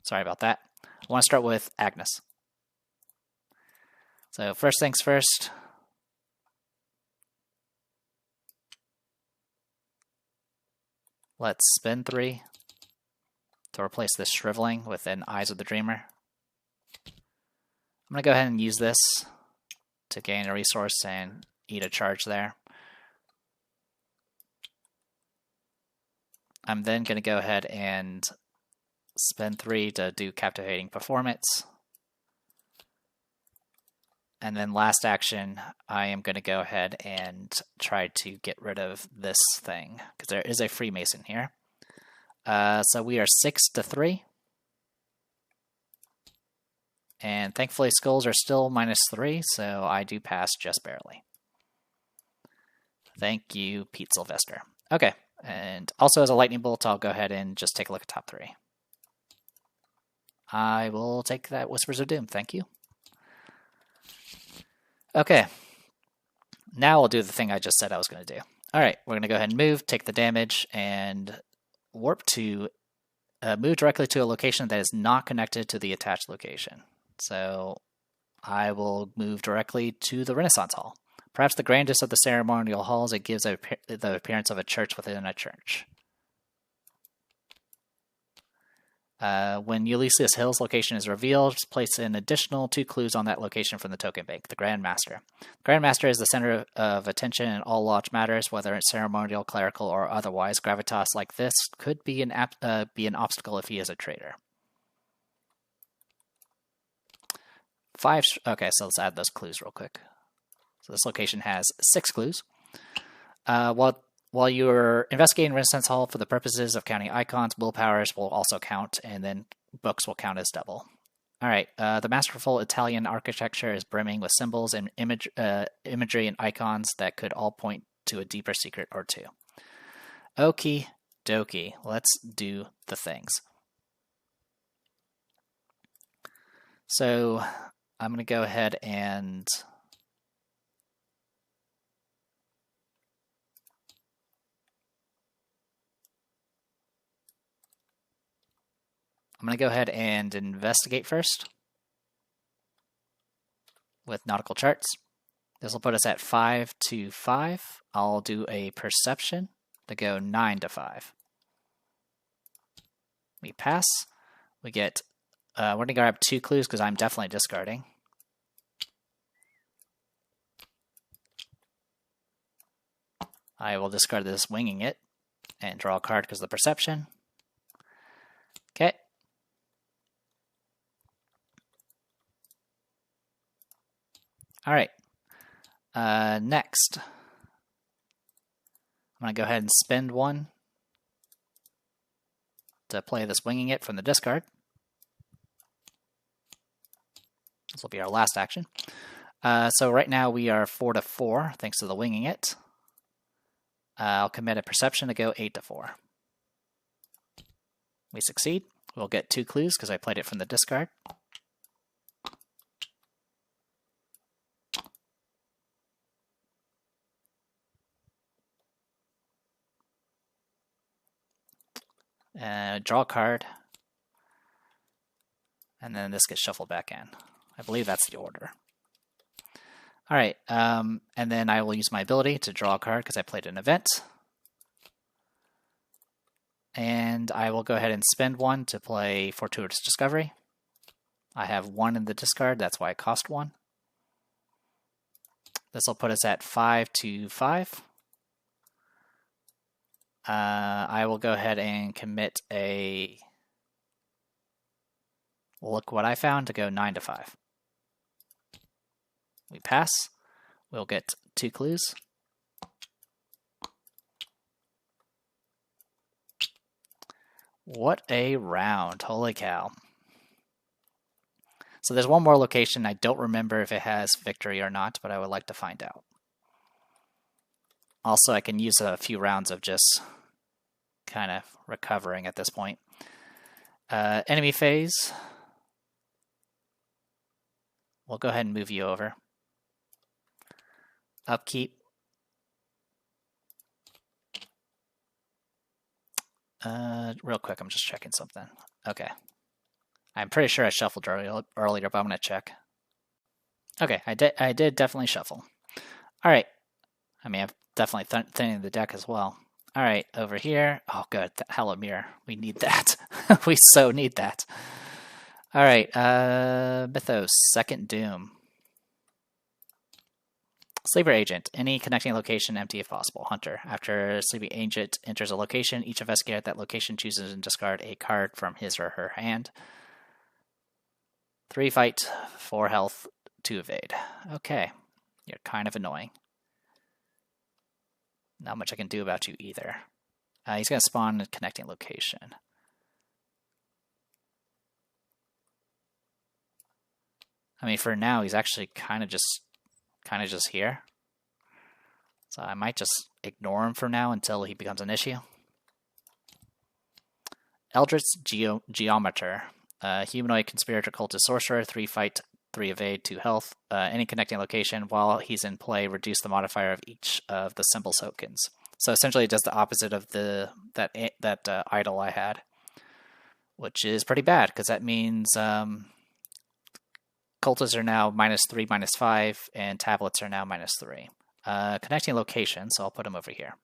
Sorry about that. I want to start with Agnes. So first things first. Let's spend 3 to replace this Shriveling with an Eyes of the Dreamer. I'm going to go ahead and use this to gain a resource and eat a charge there. I'm then going to go ahead and spend 3 to do Captivating Performance. And then last action, I am going to go ahead and try to get rid of this thing, because there is a Freemason here. So we are 6-3. And thankfully skulls are still -3, so I do pass just barely. Thank you, Pete Sylvester. Okay, and also as a lightning bolt, I'll go ahead and just take a look at top 3. I will take that Whispers of Doom, thank you. Okay, now I'll do the thing I just said I was going to do. Alright, we're going to go ahead and move, take the damage, and warp to move directly to a location that is not connected to the attached location. So I will move directly to the Renaissance Hall. Perhaps the grandest of the ceremonial halls, it gives the appearance of a church within a church. When Ulysses Hill's location is revealed, place an additional 2 clues on that location from the token bank, the Grand Master. The Grand Master is the center of attention in all lodge matters, whether it's ceremonial, clerical, or otherwise. Gravitas like this could be an obstacle if he is a traitor. 5. Okay, so let's add those clues real quick. So this location has 6 clues. While you're investigating Renaissance Hall for the purposes of counting icons, willpowers will also count, and then books will count as double. All right, the masterful Italian architecture is brimming with symbols and imagery and icons that could all point to a deeper secret or 2. Okie dokie, let's do the things. So I'm going to go ahead and investigate first with nautical charts. This will put us at 5-5. I'll do a perception to go 9-5. We pass. We get, we're going to grab 2 clues because I'm definitely discarding. I will discard this Winging It and draw a card because of the perception. Okay. All right. Next, I'm going to go ahead and spend 1 to play this Winging It from the discard. This will be our last action. So right now we are 4-4 thanks to the Winging It. I'll commit a perception to go 8-4. We succeed. We'll get 2 clues because I played it from the discard. Draw a card. And then this gets shuffled back in. I believe that's the order. All right, and then I will use my ability to draw a card because I played an event. And I will go ahead and spend 1 to play Fortuitous Discovery. I have 1 in the discard, that's why it cost 1. This will put us at 5-5. I will go ahead and commit a look what I found to go 9-5. We pass. We'll get 2 clues. What a round. Holy cow. So there's one more location. I don't remember if it has victory or not, but I would like to find out. Also, I can use a few rounds of just kind of recovering at this point. Enemy phase. We'll go ahead and move you over. Upkeep. Real quick, I'm just checking something. Okay. I'm pretty sure I shuffled earlier, but I'm going to check. Okay, I did definitely shuffle. All right. I mean, I've definitely thinning the deck as well. All right, over here. Oh, good. Hello, Mirror. We need that. We so need that. All right, Mythos, Second Doom. Sleeper Agent. Any connecting location empty if possible. Hunter. After Sleeping Agent enters a location, each investigator at that location chooses and discard a card from his or her hand. 3 fight, 4 health, 2 evade. Okay, you're kind of annoying. Not much I can do about you either. He's going to spawn a connecting location. I mean, for now, he's actually kind of just here. So I might just ignore him for now until he becomes an issue. Eldritch Geometer. Humanoid Conspirator Cultist Sorcerer. 3 fight, 3 evade, 2 health. Any connecting location while he's in play, reduce the modifier of each of the symbol tokens. So essentially it does the opposite of that idol I had, which is pretty bad because that means cultists are now -3, -5, and tablets are now -3. Connecting location, so I'll put them over here.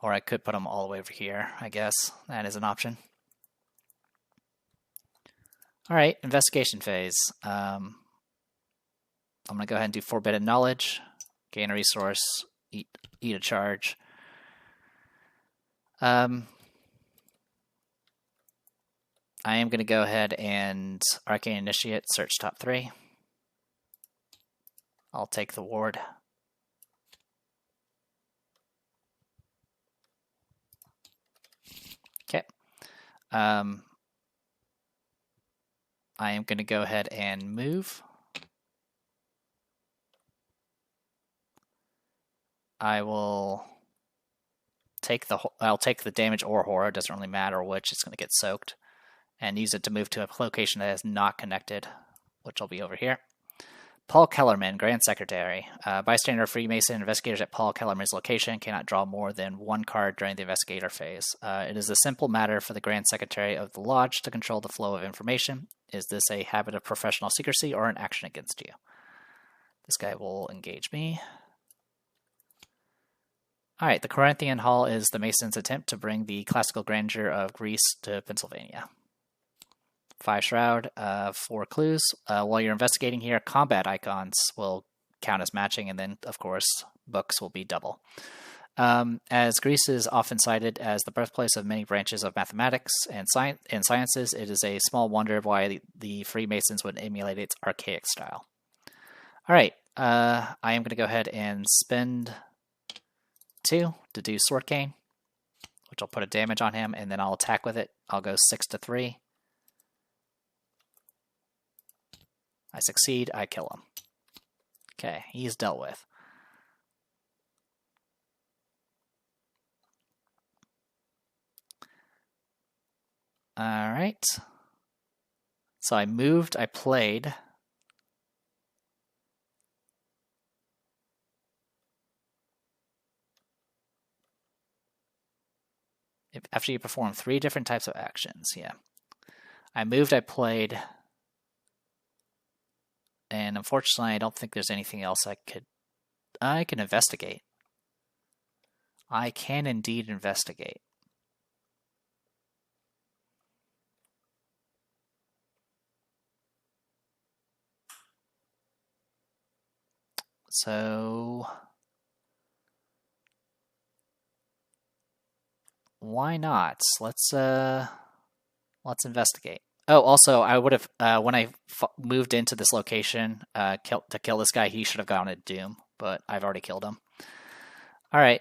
Or I could put them all the way over here, I guess. That is an option. All right, investigation phase. I'm going to go ahead and do Forbidden Knowledge, gain a resource, eat a charge. I am going to go ahead and Arcane Initiate, search top 3. I'll take the ward. Okay. I am going to go ahead and move. I'll take the damage or horror, it doesn't really matter which, it's going to get soaked, and use it to move to a location that is not connected, which will be over here. Paul Kellerman, Grand Secretary. Bystander Freemason investigators at Paul Kellerman's location cannot draw more than 1 card during the investigator phase. It is a simple matter for the Grand Secretary of the Lodge to control the flow of information. Is this a habit of professional secrecy or an action against you? This guy will engage me. Alright, the Corinthian Hall is the Masons' attempt to bring the classical grandeur of Greece to Pennsylvania. 5 Shroud, 4 clues. While you're investigating here, combat icons will count as matching, and then, of course, books will be double. As Greece is often cited as the birthplace of many branches of mathematics and sciences, it is a small wonder why the Freemasons would emulate its archaic style. Alright, I am going to go ahead and spend 2 to do Sword Cane, which will put a damage on him, and then I'll attack with it. I'll go 6 to 3. I succeed, I kill him. Okay, he's dealt with. Alright. So I moved, I played. After you perform 3 different types of actions, yeah. I moved, I played. And unfortunately, I don't think there's anything else I can investigate. I can indeed investigate. So why not? Let's investigate. Oh, also, I would have, when I moved into this location to kill this guy, he should have gone at Doom, but I've already killed him. All right.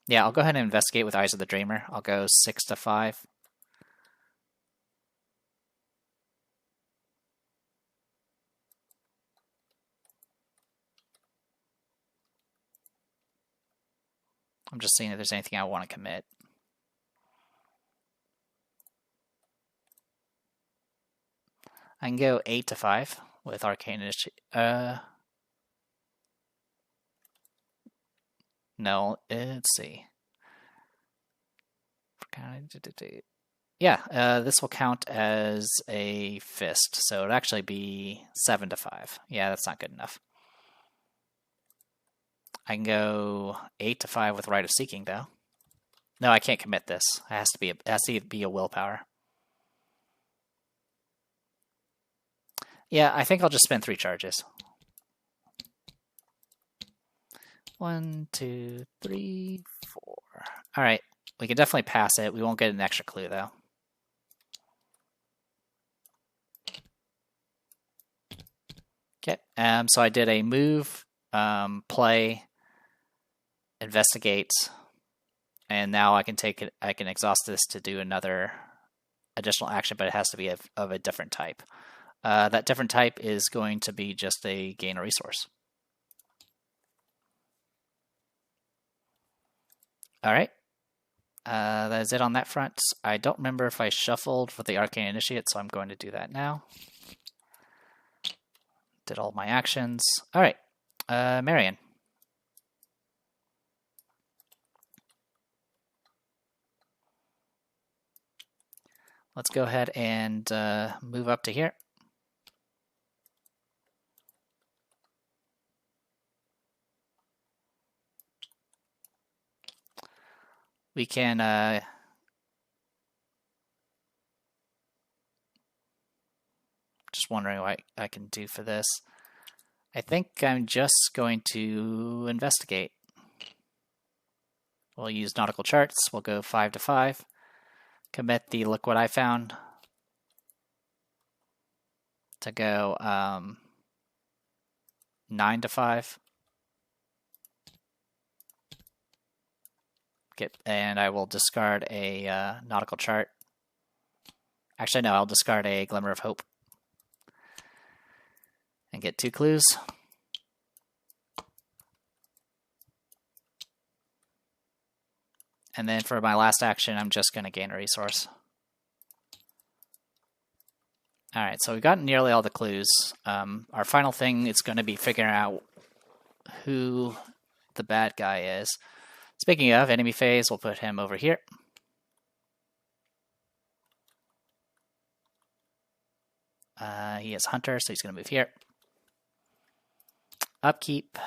Yeah, I'll go ahead and investigate with Eyes of the Dreamer. I'll go 6 to 5. I'm just seeing if there's anything I want to commit. I can go 8 to 5 with Arcane Initiative. No, let's see. Yeah, this will count as a fist, so it'd actually be 7 to 5. Yeah, that's not good enough. I can go 8 to 5 with Rite of Seeking, though. No, I can't commit this. It has to be a willpower. Yeah, I think I'll just spend 3 charges. 1, 2, 3, 4. All right, we can definitely pass it. We won't get an extra clue, though. Okay, so I did a move, play, investigate, and now I can take it. I can exhaust this to do another additional action, but it has to be of a different type. That different type is going to be just a gain a resource. All right. That is it on that front. I don't remember if I shuffled for the Arcane Initiate, so I'm going to do that now. Did all my actions. All right. Marion. Let's go ahead and move up to here. We can just wondering what I can do for this. I think I'm just going to investigate. We'll use nautical charts. We'll go 5 to 5. Commit the look what I found to go 9 to 5. And I will discard a nautical chart. Actually, no, I'll discard a Glimmer of Hope. And get 2 clues. And then for my last action, I'm just going to gain a resource. Alright, so we've got nearly all the clues. Our final thing is going to be figuring out who the bad guy is. Speaking of, enemy phase, we'll put him over here. He is Hunter, so he's going to move here. Upkeep.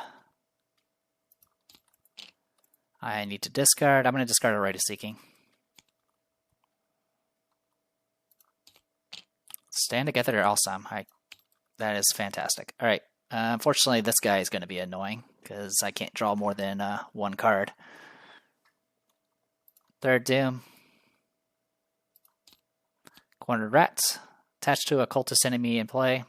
I need to discard. I'm going to discard a Rite of Seeking. Stand together are awesome. That is fantastic. All right. Unfortunately, this guy is going to be annoying because I can't draw more than 1 card. Third Doom. Cornered Rat. Attached to a cultist enemy in play.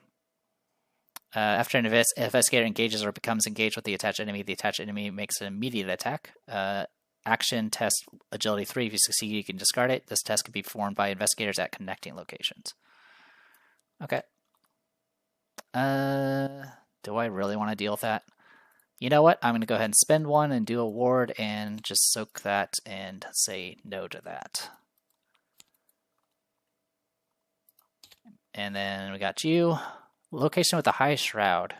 After an investigator engages or becomes engaged with the attached enemy makes an immediate attack. Action test agility 3. If you succeed, you can discard it. This test can be performed by investigators at connecting locations. Okay. Do I really want to deal with that? You know what? I'm going to go ahead and spend 1 and do a ward and just soak that and say no to that. And then we got you. Location with the highest shroud.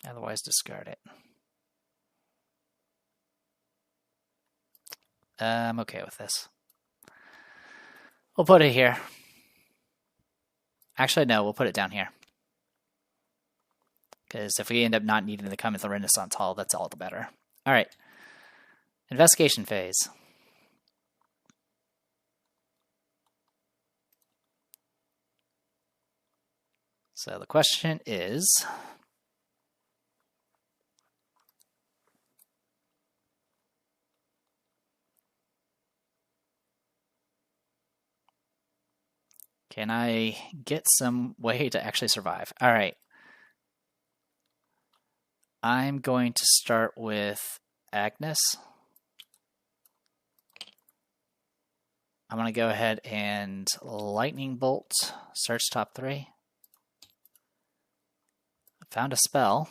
Otherwise, discard it. I'm okay with this. We'll put it here. Actually, no, we'll put it down here. Because if we end up not needing to come at the Renaissance Hall, that's all the better. All right. Investigation phase. So the question is... Can I get some way to actually survive? All right. I'm going to start with Agnes. I'm going to go ahead and Lightning Bolt, search top 3. Found a spell.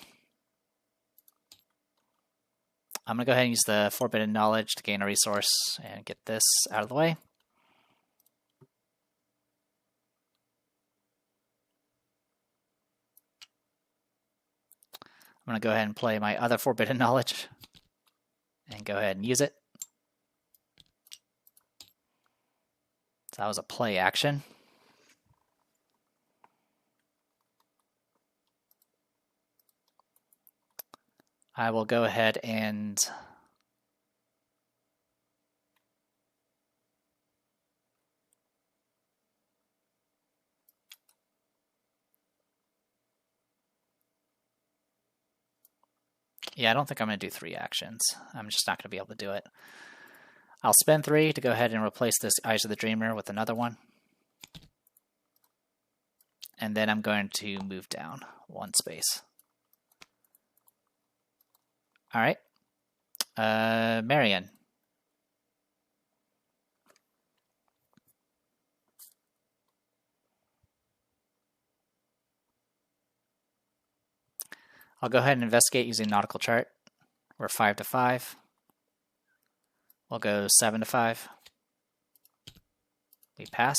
I'm going to go ahead and use the Forbidden Knowledge to gain a resource and get this out of the way. I'm going to go ahead and play my other Forbidden Knowledge and go ahead and use it. So that was a play action. I will go ahead and I don't think I'm going to do 3 actions. I'm just not going to be able to do it. I'll spend 3 to go ahead and replace this Eyes of the Dreamer with another one. And then I'm going to move down 1 space. All right. Marion. I'll go ahead and investigate using Nautical Chart. We're 5 to 5. We'll go 7 to 5. We pass.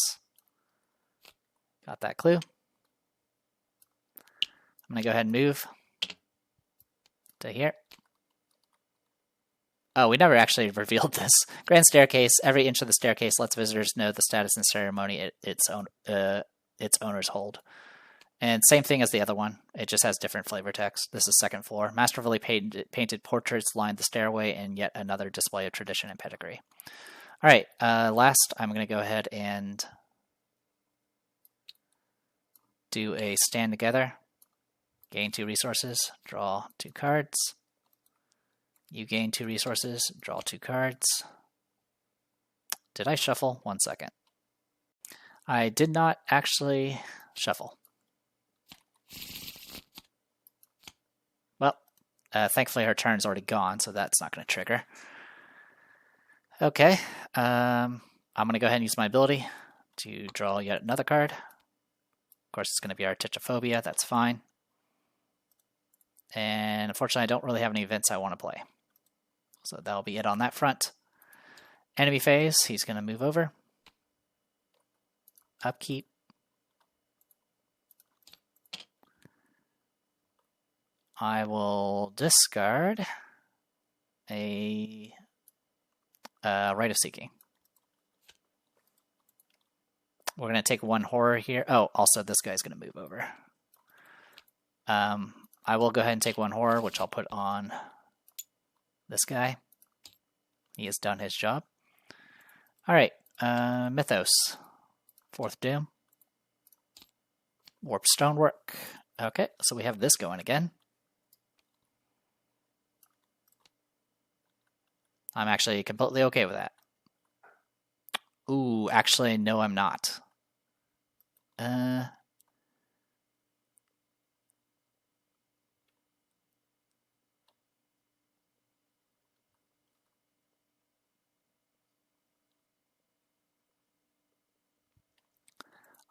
Got that clue. I'm going to go ahead and move to here. Oh, we never actually revealed this. Grand Staircase. Every inch of the staircase lets visitors know the status and ceremony its owners hold. And same thing as the other one. It just has different flavor text. This is 2nd floor. Masterfully painted portraits line the stairway, and yet another display of tradition and pedigree. All right, last, I'm going to go ahead and do a stand together. Gain 2 resources, draw 2 cards. You gain 2 resources, draw 2 cards. Did I shuffle? 1 second. I did not actually shuffle. Well, thankfully her turn's already gone, so that's not going to trigger. Okay, I'm going to go ahead and use my ability to draw yet another card. Of course, it's going to be our Artichophobia. That's fine. And unfortunately, I don't really have any events I want to play. So that'll be it on that front. Enemy phase, he's going to move over. Upkeep. I will discard a Rite of Seeking. We're going to take 1 horror here. Oh, also this guy's going to move over. I will go ahead and take 1 horror, which I'll put on this guy. He has done his job. All right, Mythos. 4th Doom. Warp Stonework. Okay, so we have this going again. I'm actually completely okay with that. Ooh, actually, no, I'm not.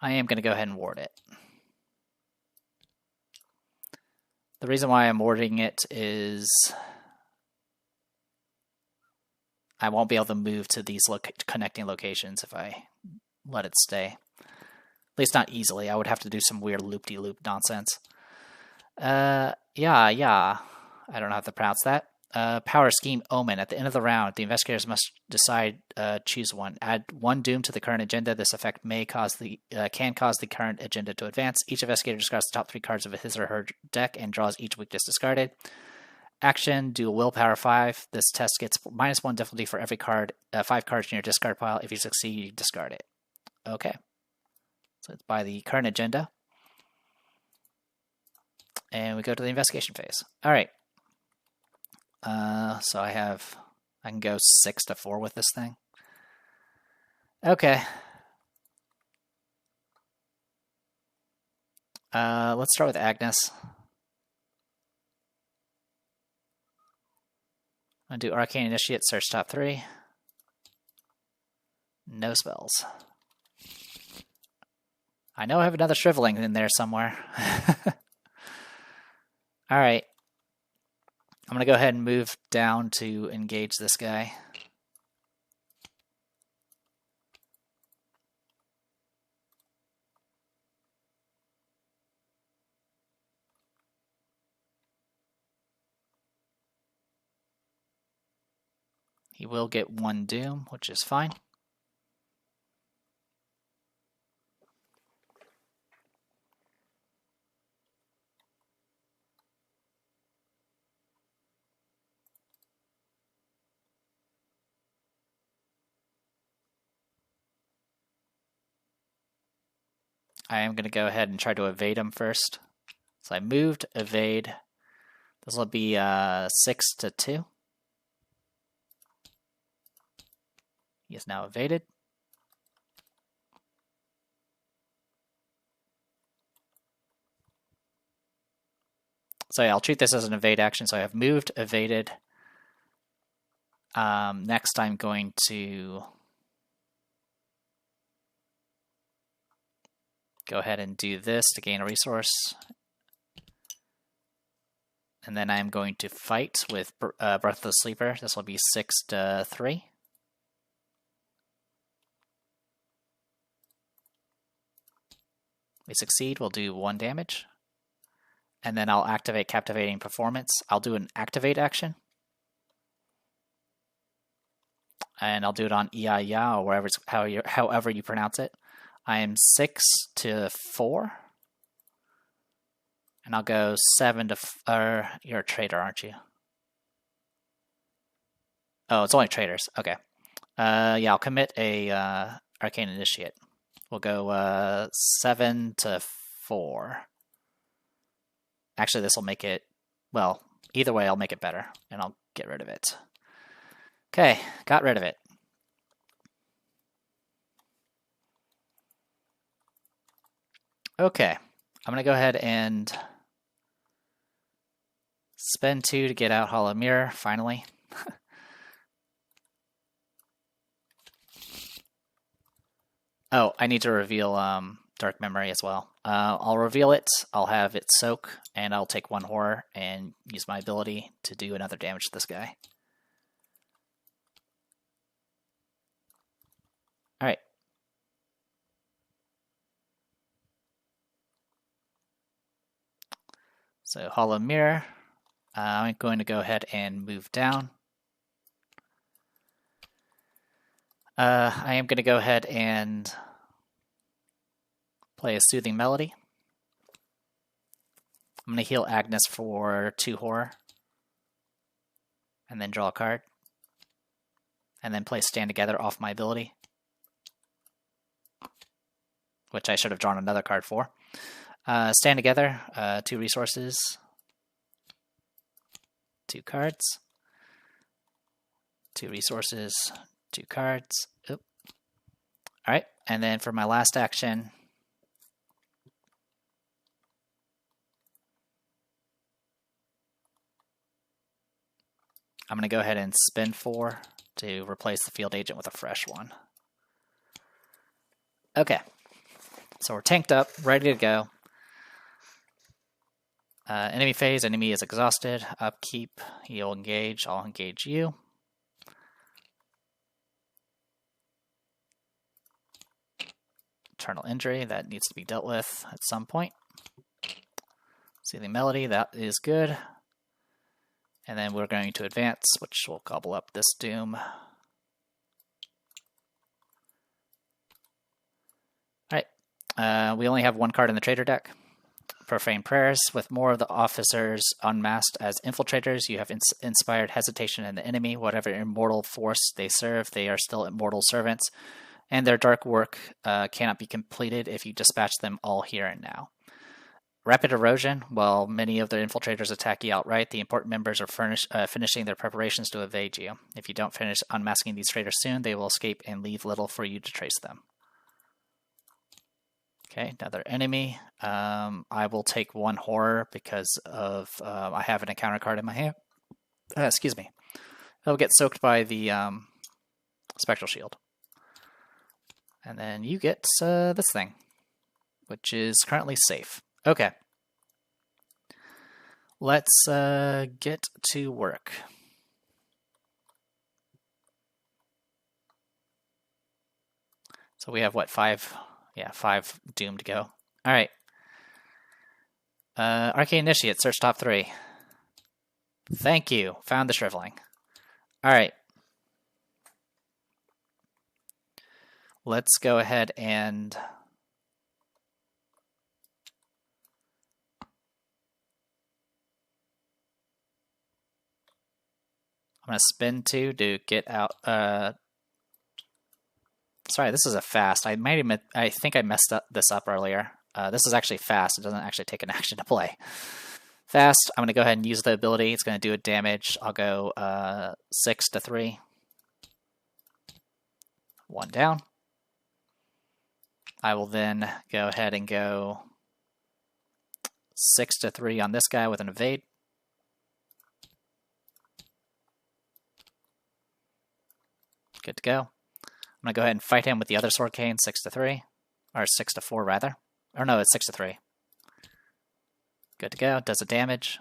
I am going to go ahead and ward it. The reason why I'm warding it is I won't be able to move to these connecting locations if I let it stay. At least not easily. I would have to do some weird loop-de-loop nonsense. Yeah. I don't know how to pronounce that. Power Scheme Omen. At the end of the round, the investigators must decide, choose one. Add 1 doom to the current agenda. This effect can cause the current agenda to advance. Each investigator discards the top 3 cards of his or her deck and draws each weakness discarded. Action, do a Willpower 5. This test gets -1 difficulty for every card, 5 cards in your discard pile. If you succeed, you discard it. Okay. So it's by the current agenda. And we go to the investigation phase. All right. So I can go 6 to 4 with this thing. Okay. Let's start with Agnes. I'm going to do Arcane Initiate, search top 3. No spells. I know I have another Shriveling in there somewhere. Alright. I'm going to go ahead and move down to engage this guy. He will get 1 Doom, which is fine. I am going to go ahead and try to evade him first. So I moved, evade. This will be 6 to 2. He is now evaded. So yeah, I'll treat this as an evade action. So I have moved, evaded. Next I'm going to go ahead and do this to gain a resource. And then I'm going to fight with Breath of the Sleeper. This will be 6 to 3. We succeed, we'll do 1 damage. And then I'll activate Captivating Performance. I'll do an activate action. And I'll do it on Iya or however you pronounce it. I am 6 to 4. And I'll go 7 to... you're a traitor, aren't you? Oh, it's only traitors. Okay. Yeah, I'll commit a Arcane Initiate. We'll go 7 to 4. Actually, this will make it... Well, either way, I'll make it better. And I'll get rid of it. Okay, got rid of it. Okay, I'm going to go ahead and spend 2 to get out Hollow Mirror, finally. Oh, I need to reveal Dark Memory as well. I'll reveal it, I'll have it soak, and I'll take 1 horror and use my ability to do another damage to this guy. Alright. So Hollow Mirror. I'm going to go ahead and move down. I am going to go ahead and play a Soothing Melody. I'm going to heal Agnes for 2 horror. And then draw a card. And then play Stand Together off my ability. Which I should have drawn another card for. Stand Together, 2 resources. 2 cards. 2 resources. 2 cards. Oop. Alright, and then for my last action, I'm going to go ahead and spend 4 to replace the field agent with a fresh one. Okay, so we're tanked up, ready to go. Enemy phase, enemy is exhausted. Upkeep, you'll engage, I'll engage you. Eternal Injury, that needs to be dealt with at some point. Soothing Melody, that is good. And then we're going to advance, which will gobble up this Doom. Alright, we only have 1 card in the Trader deck. Profane Prayers. With more of the officers unmasked as infiltrators, you have inspired hesitation in the enemy. Whatever immortal force they serve, they are still immortal servants. And their dark work cannot be completed if you dispatch them all here and now. Rapid Erosion. While many of the infiltrators attack you outright, the important members are finishing their preparations to evade you. If you don't finish unmasking these traitors soon, they will escape and leave little for you to trace them. Okay, another enemy. I will take one horror because of I have an encounter card in my hand. Excuse me. It'll get soaked by the spectral shield. And then you get this thing, which is currently safe. Okay. Let's get to work. So we have, what, 5? Yeah, 5 doom to go. All right. Arcane Initiate, search top 3. Thank you. Found the shriveling. All right. Let's go ahead and I'm going to spin 2 to get out. Sorry, this is a fast. I think I messed this up earlier. This is actually fast. It doesn't actually take an action to play. Fast, I'm going to go ahead and use the ability. It's going to do a damage. I'll go 6 to 3. 1 down. I will then go ahead and go 6 to 3 on this guy with an evade. Good to go. I'm going to go ahead and fight him with the other sword cane, 6 to 3. Or 6 to 4, rather. Or no, it's 6 to 3. Good to go. Does the damage.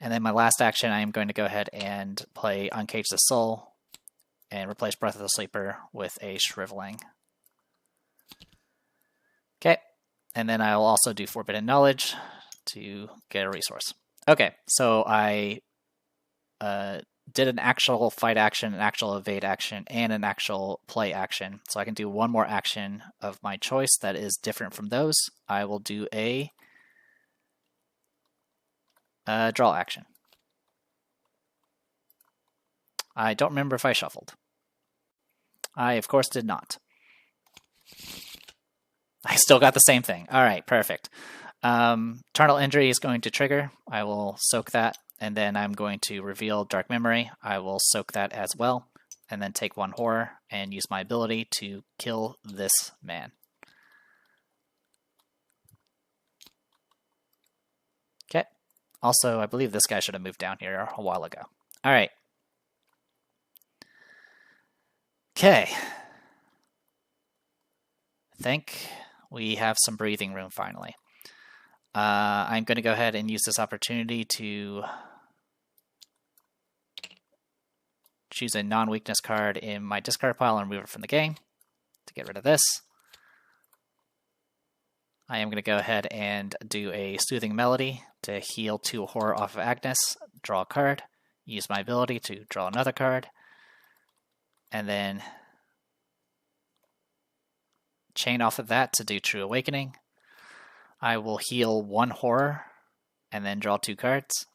And then my last action, I am going to go ahead and play Uncage the Soul and replace Breath of the Sleeper with a Shriveling. Okay. And then I'll also do Forbidden Knowledge to get a resource. Okay, so I did an actual fight action, an actual evade action, and an actual play action. So I can do one more action of my choice that is different from those. I will do a draw action. I don't remember if I shuffled. I, of course, did not. I still got the same thing. All right, perfect. Eternal Injury is going to trigger. I will soak that. And then I'm going to reveal Dark Memory. I will soak that as well. And then take 1 horror and use my ability to kill this man. Okay. Also, I believe this guy should have moved down here a while ago. All right. Okay. I think we have some breathing room finally. I'm going to go ahead and use this opportunity to choose a non-weakness card in my discard pile and remove it from the game to get rid of this. I am going to go ahead and do a Soothing Melody to heal 2 horror off of Agnes, draw a card, use my ability to draw another card, and then chain off of that to do True Awakening. I will heal 1 horror and then draw 2 cards.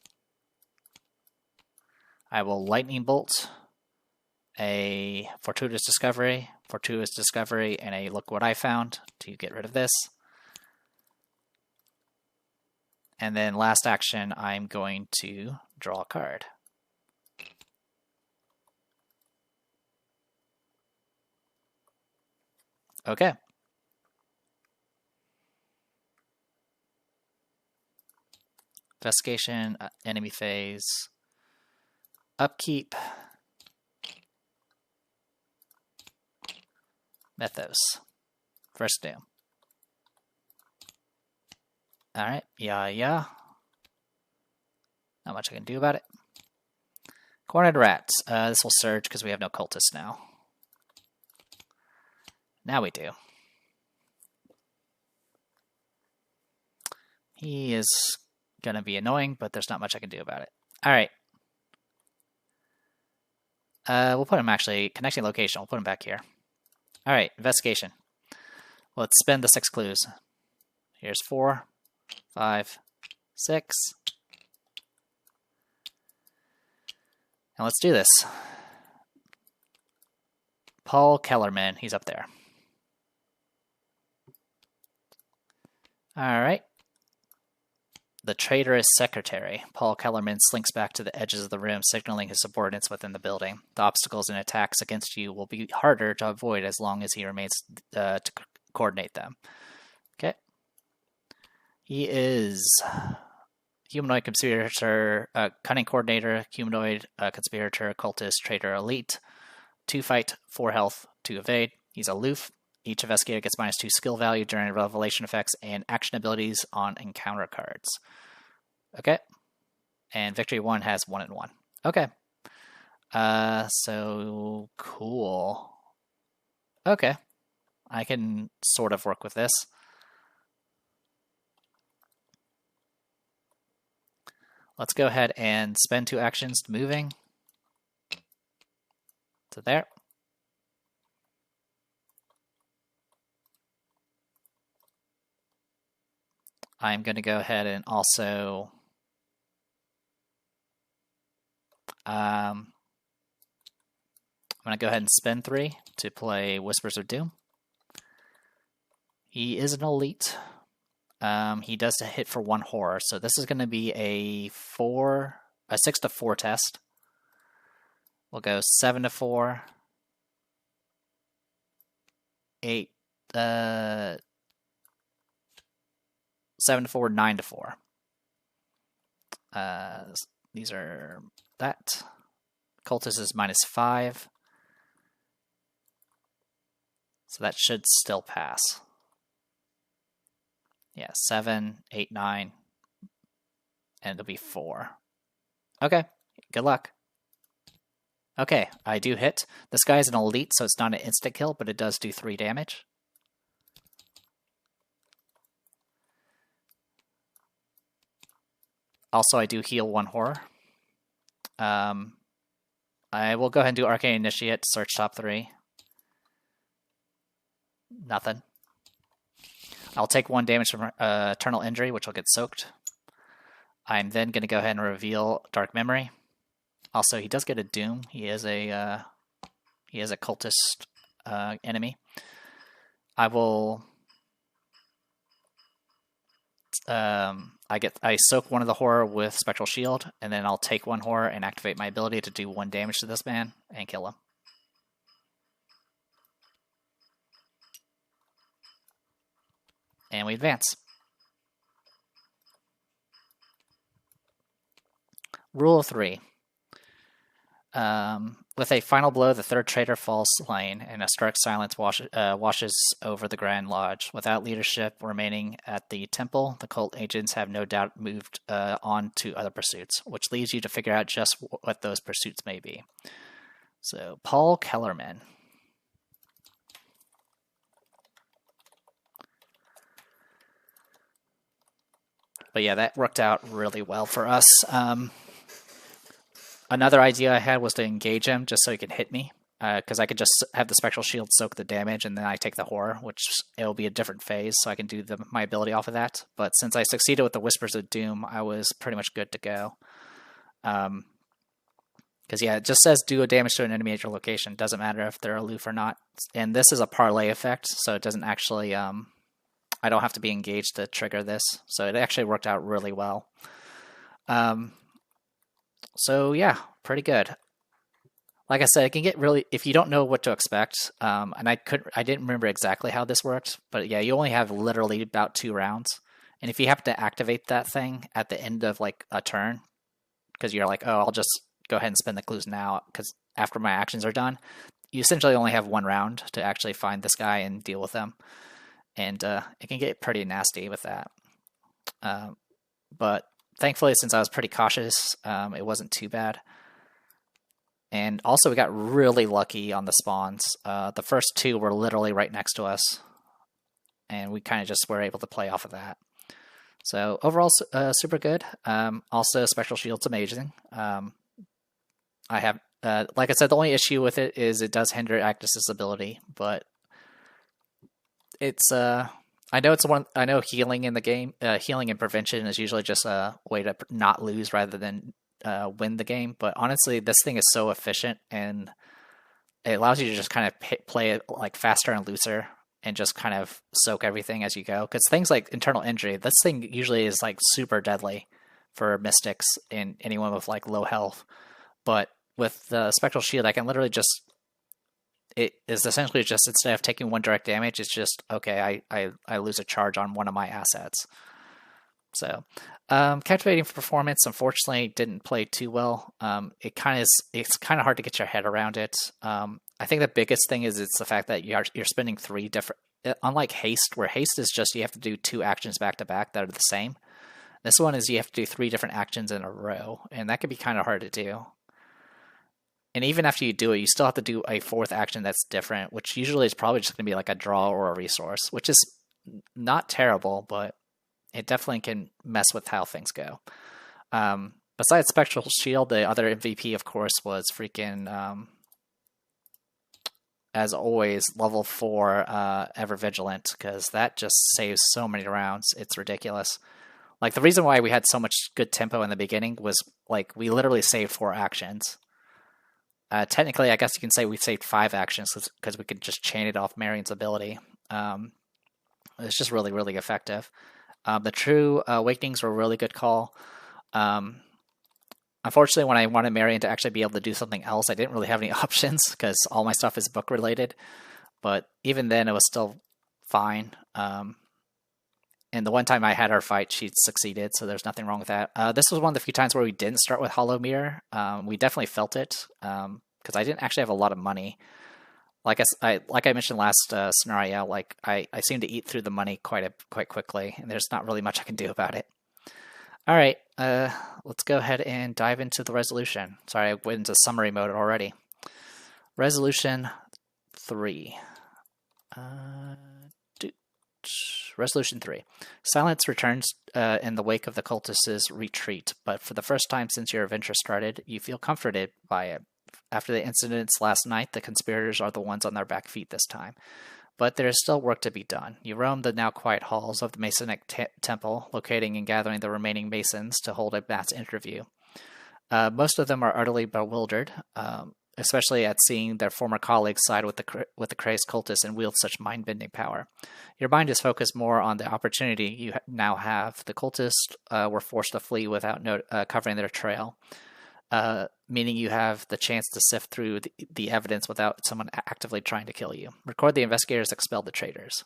I will Lightning Bolt, a Fortuitous Discovery, and a Look What I Found to get rid of this. And then last action, I'm going to draw a card. Okay. Investigation, enemy phase, upkeep, Mythos, first doom. Alright, yeah. Not much I can do about it. Cornered Rats. This will surge because we have no cultists now. Now we do. He is going to be annoying, but there's not much I can do about it. Alright. We'll put him actually, connecting location, we'll put him back here. Alright, investigation. Let's spend the 6 clues. Here's 4, 5, 6. And let's do this. Paul Kellerman, he's up there. Alright. The traitorous secretary. Paul Kellerman slinks back to the edges of the room, signaling his subordinates within the building. The obstacles and attacks against you will be harder to avoid as long as he remains coordinate them. Okay. He is humanoid conspirator, cunning coordinator, humanoid conspirator, cultist, traitor, elite. 2 fight, 4 health, 2 evade. He's aloof. Each investigator gets -2 skill value during revelation effects and action abilities on encounter cards. Okay. And victory 1 has 1 and 1. Okay. So cool. Okay. I can sort of work with this. Let's go ahead and spend 2 actions moving to there. I'm going to go ahead and also I'm going to go ahead and spend 3 to play Whispers of Doom. He is an elite. He does hit for 1 horror, so this is going to be a 6 to 4 test. We'll go 7 to 4, 8, 7 to 4, 9 to 4. These are that. Cultist is -5. So that should still pass. Yeah, 7, 8, 9. And it'll be 4. Okay, good luck. Okay, I do hit. This guy is an elite, so it's not an instant kill, but it does do 3 damage. Also, I do heal 1 horror. I will go ahead and do Arcane Initiate, search top 3. Nothing. I'll take 1 damage from Eternal Injury, which will get soaked. I'm then going to go ahead and reveal Dark Memory. Also, he does get a Doom. He is a cultist enemy. I will. I soak 1 of the horror with Spectral Shield, and then I'll take 1 horror and activate my ability to do 1 damage to this man and kill him. And we advance. Rule of 3. With a final blow, the 3rd traitor falls slain, and a stark silence washes over the Grand Lodge. Without leadership remaining at the temple, the cult agents have no doubt moved on to other pursuits, which leaves you to figure out just what those pursuits may be. So, Paul Kellerman. But yeah, that worked out really well for us. Another idea I had was to engage him just so he could hit me, because I could just have the Spectral Shield soak the damage, and then I take the horror, which it'll be a different phase, so I can do my ability off of that. But since I succeeded with the Whispers of Doom, I was pretty much good to go. Because yeah, it just says do a damage to an enemy at your location. Doesn't matter if they're aloof or not. And this is a parlay effect, so it doesn't actually... I don't have to be engaged to trigger this, so it actually worked out really well. So yeah, pretty good. Like I said, it can get really, if you don't know what to expect, and I didn't remember exactly how this worked, but yeah, you only have literally about 2 rounds, and if you happen to activate that thing at the end of like a turn, because you're like, oh, I'll just go ahead and spend the clues now, because after my actions are done, you essentially only have 1 round to actually find this guy and deal with them, and it can get pretty nasty with that. But thankfully, since I was pretty cautious, it wasn't too bad. And also, we got really lucky on the spawns. The first 2 were literally right next to us, and we kind of just were able to play off of that. So overall, super good. Also, Spectral Shield's amazing. I have, like I said, the only issue with it is it does hinder Agnes's ability, but it's I know healing in the game, healing and prevention is usually just a way to not lose rather than win the game. But honestly, this thing is so efficient, and it allows you to just kind of play it like faster and looser, and just kind of soak everything as you go. Because things like Internal Injury, this thing usually is like super deadly for mystics and anyone with like low health. But with the Spectral Shield, I can literally just it is essentially just, instead of taking 1 direct damage, it's just, okay, I lose a charge on one of my assets. So, captivating performance, unfortunately, didn't play too well. It's kind of hard to get your head around it. I think the biggest thing is it's the fact that you're spending 3 different. Unlike haste, where haste is just you have to do 2 actions back to back that are the same. This one is you have to do 3 different actions in a row, and that can be kind of hard to do. And even after you do it, you still have to do a 4th action that's different, which usually is probably just going to be like a draw or a resource, which is not terrible, but it definitely can mess with how things go. Besides Spectral Shield, the other MVP, of course, was freaking, as always, level 4 Ever Vigilant, because that just saves so many rounds. It's ridiculous. Like, the reason why we had so much good tempo in the beginning was, like, we literally saved 4 actions. Technically, I guess you can say we saved 5 actions because we could just chain it off Marion's ability. It's just really, really effective. The True Awakenings were a really good call. Unfortunately, when I wanted Marion to actually be able to do something else, I didn't really have any options because all my stuff is book related. But even then, it was still fine. And the one time I had her fight, she succeeded, so there's nothing wrong with that. This was one of the few times where we didn't start with Hollow Mirror. We definitely felt it because I didn't actually have a lot of money. Like I mentioned last scenario, like I seem to eat through the money quite quickly, and there's not really much I can do about it. All right, let's go ahead and dive into the resolution. Sorry, I went into summary mode already. Resolution 3. Resolution 3. Silence returns in the wake of the cultists' retreat, but for the first time since your adventure started, you feel comforted by it. After the incidents last night, the conspirators are the ones on their back feet this time. But there is still work to be done. You roam the now quiet halls of the Masonic temple, locating and gathering the remaining Masons to hold a mass interview. Most of them are utterly bewildered, especially at seeing their former colleagues side with the crazed cultists and wield such mind-bending power. Your mind is focused more on the opportunity you now have. The cultists were forced to flee without covering their trail, meaning you have the chance to sift through the evidence without someone actively trying to kill you. Record the investigators expelled the traitors.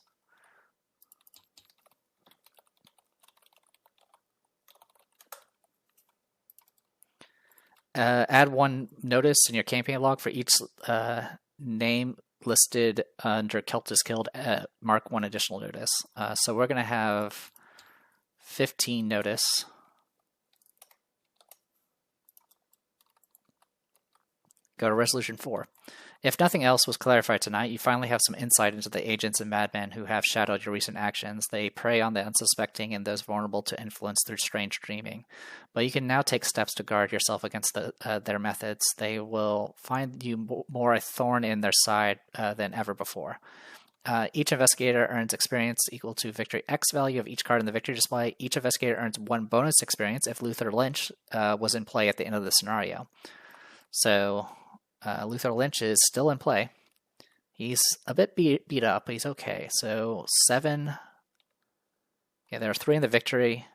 Add 1 notice in your campaign log for each name listed under Cultist Killed. Mark 1 additional notice. So we're going to have 15 notice. Go to Resolution 4. If nothing else was clarified tonight, you finally have some insight into the agents and madmen who have shadowed your recent actions. They prey on the unsuspecting and those vulnerable to influence through strange dreaming. But you can now take steps to guard yourself against their methods. They will find you more a thorn in their side than ever before. Each investigator earns experience equal to victory X value of each card in the victory display. Each investigator earns 1 bonus experience if Luther Lynch was in play at the end of the scenario. So Luther Lynch is still in play. He's a bit beat up, but he's okay. So 7. Yeah, there are 3 in the victory.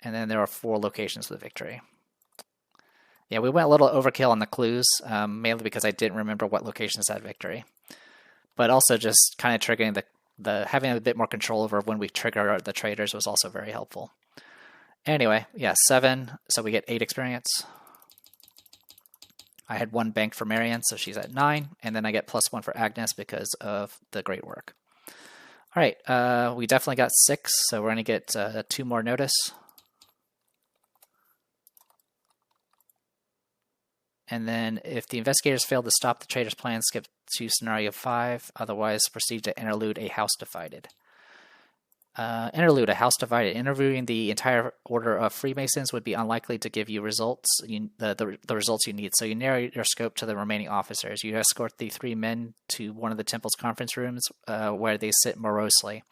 And then there are 4 locations for the victory. Yeah, we went a little overkill on the clues, mainly because I didn't remember what locations had victory. But also just kind of triggering the having a bit more control over when we trigger the traders was also very helpful. Anyway, yeah, 7. So we get 8 experience. I had 1 banked for Marion, so she's at 9, and then I get +1 for Agnes because of the great work. All right, we definitely got 6, so we're going to get 2 more notice. And then if the investigators fail to stop the traitor's plan, skip to scenario 5, otherwise proceed to interlude a house divided. Interlude, a house divided. Interviewing the entire order of Freemasons would be unlikely to give you results, the results you need, so you narrow your scope to the remaining officers. You escort the 3 men to one of the temple's conference rooms where they sit morosely.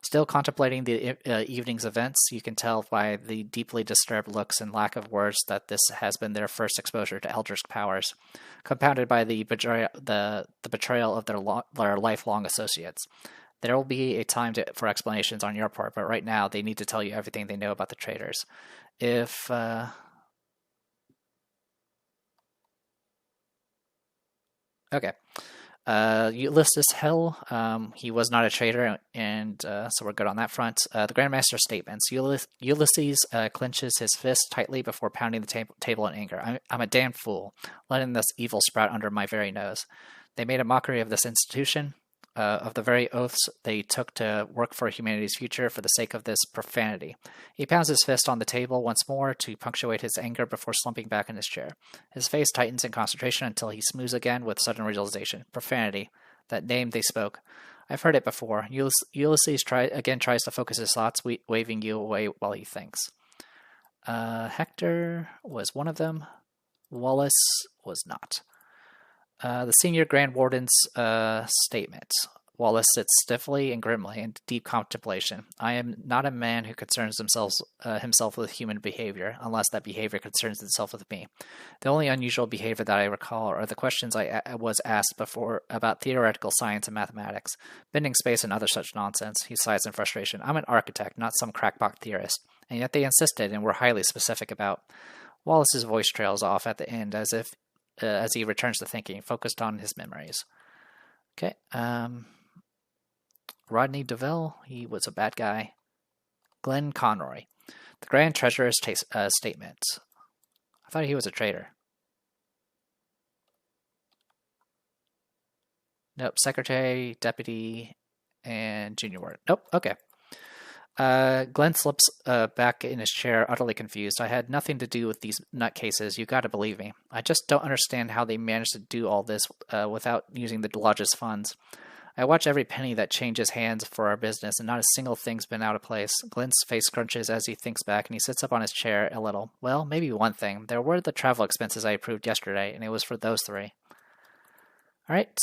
Still contemplating the evening's events, you can tell by the deeply disturbed looks and lack of words that this has been their first exposure to eldritch powers, compounded by the betrayal of their lifelong associates. There will be a time for explanations on your part, but right now they need to tell you everything they know about the traitors. If okay, Ulysses Hill, he was not a traitor, and so we're good on that front. The Grandmaster statements. Ulysses clenches his fist tightly before pounding the table in anger. I'm a damned fool, letting this evil sprout under my very nose. They made a mockery of this institution, of the very oaths they took to work for humanity's future for the sake of this profanity. He pounds his fist on the table once more to punctuate his anger before slumping back in his chair. His face tightens in concentration until he smooths again with sudden realization. Profanity. That name they spoke. I've heard it before. Ulysses tries to focus his thoughts, waving you away while he thinks. Hector was one of them. Wallace was not. The senior Grand Warden's statement. Wallace sits stiffly and grimly in deep contemplation. I am not a man who concerns himself with human behavior, unless that behavior concerns itself with me. The only unusual behavior that I recall are the questions I was asked before about theoretical science and mathematics, bending space and other such nonsense. He sighs in frustration. I'm an architect, not some crackpot theorist. And yet they insisted and were highly specific about. Wallace's voice trails off at the end as he returns to thinking, focused on his memories. Okay. Rodney DeVille, he was a bad guy. Glenn Conroy. The Grand Treasurer's statement. I thought he was a traitor. Nope. Secretary, Deputy, and Junior Warden. Nope. Okay. Glenn slips back in his chair, utterly confused. I had nothing to do with these nutcases, you gotta believe me. I just don't understand how they managed to do all this without using the lodge's funds. I watch every penny that changes hands for our business, and not a single thing's been out of place. Glenn's face crunches as he thinks back, and he sits up on his chair a little. Well, maybe one thing. There were the travel expenses I approved yesterday, and it was for those three. Alright,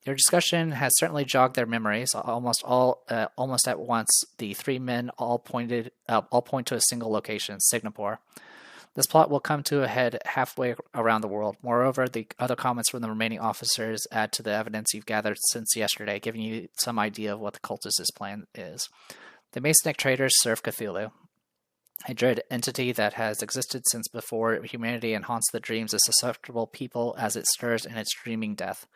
your discussion has certainly jogged their memories. Almost at once, the three men all point to a single location, Singapore. This plot will come to a head halfway around the world. Moreover, the other comments from the remaining officers add to the evidence you've gathered since yesterday, giving you some idea of what the cultists' plan is. The Masonic traders serve Cthulhu, a dread entity that has existed since before humanity and haunts the dreams of susceptible people as it stirs in its dreaming death.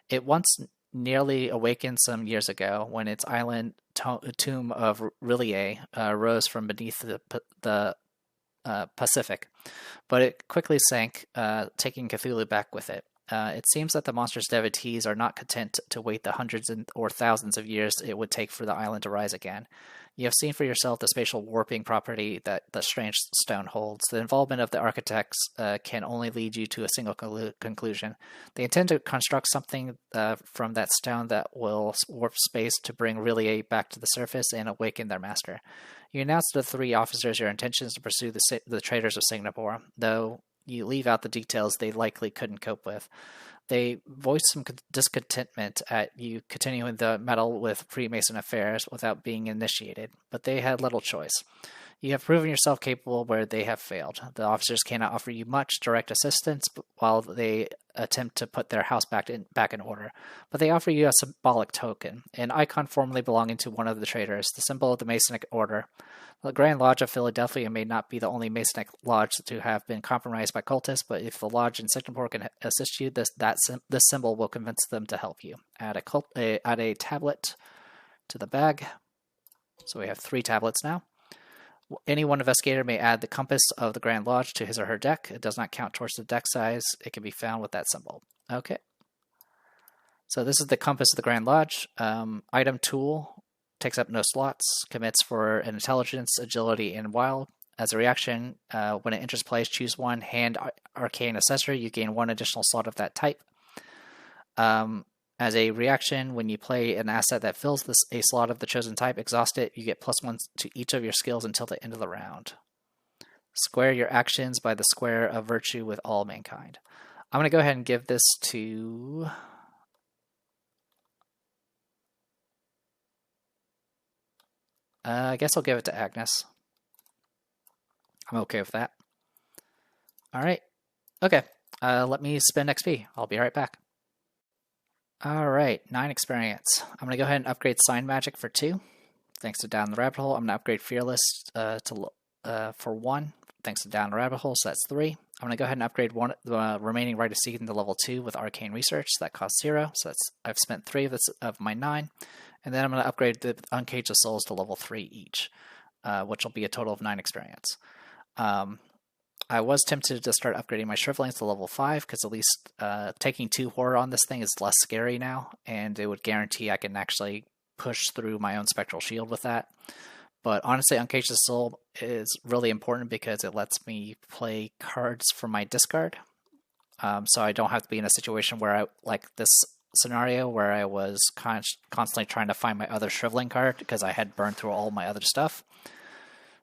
It once nearly awakened some years ago when its island tomb of Rillier rose from beneath the Pacific, but it quickly sank, taking Cthulhu back with it. It seems that the monster's devotees are not content to wait the hundreds or thousands of years it would take for the island to rise again. You have seen for yourself the spatial warping property that the strange stone holds. The involvement of the architects can only lead you to a single conclusion. They intend to construct something from that stone that will warp space to bring Rillier back to the surface and awaken their master. You announce to the three officers your intentions to pursue the traders of Singapore, though you leave out the details they likely couldn't cope with. They voiced some discontentment at you continuing the meddle with Freemason affairs without being initiated, but they had little choice. You have proven yourself capable where they have failed. The officers cannot offer you much direct assistance while they attempt to put their house back in order, but they offer you a symbolic token, an icon formerly belonging to one of the traders, the symbol of the Masonic Order. The Grand Lodge of Philadelphia may not be the only Masonic lodge to have been compromised by cultists, but if the lodge in Singapore can assist you, this symbol will convince them to help you. Add a tablet to the bag. So we have 3 tablets now. Any one investigator may add the compass of the Grand Lodge to his or her deck. It does not count towards the deck size. It can be found with that symbol. Okay. So this is the compass of the Grand Lodge. Item tool takes up no slots. Commits for an intelligence, agility, and wild. As a reaction, when it enters place, choose one hand arcane accessory. You gain 1 additional slot of that type. As a reaction, when you play an asset that fills a slot of the chosen type, exhaust it, you get +1 to each of your skills until the end of the round. Square your actions by the square of virtue with all mankind. I'm going to go ahead and give this to... I guess I'll give it to Agnes. I'm okay with that. Alright. Okay. Let me spend XP. I'll be right back. Alright, 9 experience. I'm going to go ahead and upgrade Sign Magic for 2. Thanks to Down the Rabbit Hole. I'm going to upgrade Fearless for 1. Thanks to Down the Rabbit Hole, so that's 3. I'm going to go ahead and upgrade the remaining Rite of Seeking to level 2 with Arcane Research. That costs 0, so I've spent 3 of my 9. And then I'm going to upgrade the Uncage of Souls to level 3 each, which will be a total of 9 experience. I was tempted to start upgrading my Shrivelings to level 5, because at least taking 2 horror on this thing is less scary now, and it would guarantee I can actually push through my own Spectral Shield with that. But honestly, Uncaged Soul is really important because it lets me play cards from my discard. So I don't have to be in a situation where like this scenario where I was constantly trying to find my other Shriveling card because I had burned through all my other stuff.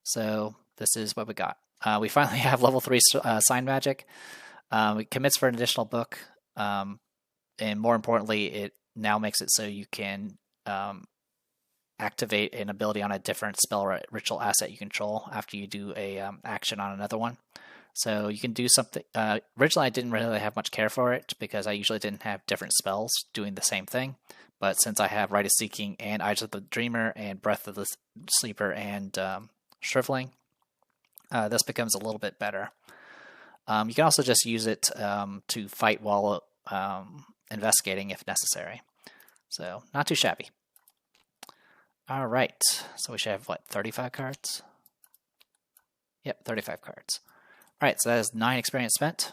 So this is what we got. We finally have level 3 Sign Magic. It commits for an additional book. And more importantly, it now makes it so you can activate an ability on a different spell or ritual asset you control after you do a action on another one. So you can do something. Originally, I didn't really have much care for it because I usually didn't have different spells doing the same thing. But since I have Rite of Seeking and Eyes of the Dreamer and Breath of the Sleeper and Shriveling, this becomes a little bit better. You can also just use it to fight while investigating if necessary. So not too shabby. All right, so we should have, what, 35 cards? Yep, 35 cards. All right, so that is 9 experience spent.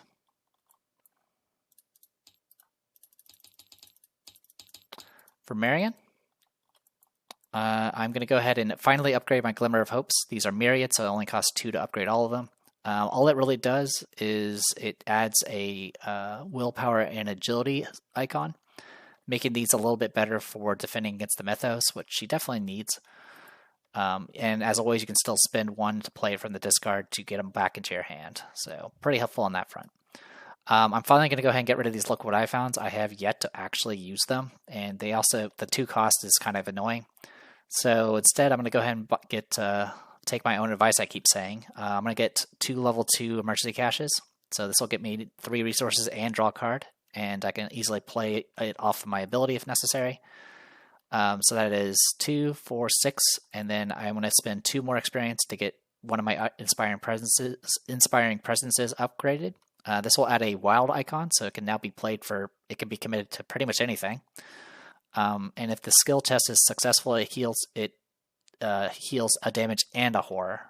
For Marion, I'm going to go ahead and finally upgrade my Glimmer of Hopes. These are myriad, so it only costs 2 to upgrade all of them. All it really does is it adds a willpower and agility icon, making these a little bit better for defending against the Mythos, which she definitely needs. And as always, you can still spend 1 to play it from the discard to get them back into your hand. So pretty helpful on that front. I'm finally going to go ahead and get rid of these Look What I Found. I have yet to actually use them, and they also, the 2 cost is kind of annoying. So instead, I'm going to go ahead and take my own advice, I keep saying. I'm going to get 2 level 2 emergency caches. So this will get me 3 resources and draw a card, and I can easily play it off of my ability if necessary. So that is 2, 4, 6, and then I'm going to spend 2 more experience to get one of my Inspiring Presences upgraded. This will add a wild icon, so it can now be played for, it can be committed to pretty much anything. And if the skill test is successful, it heals a damage and a horror.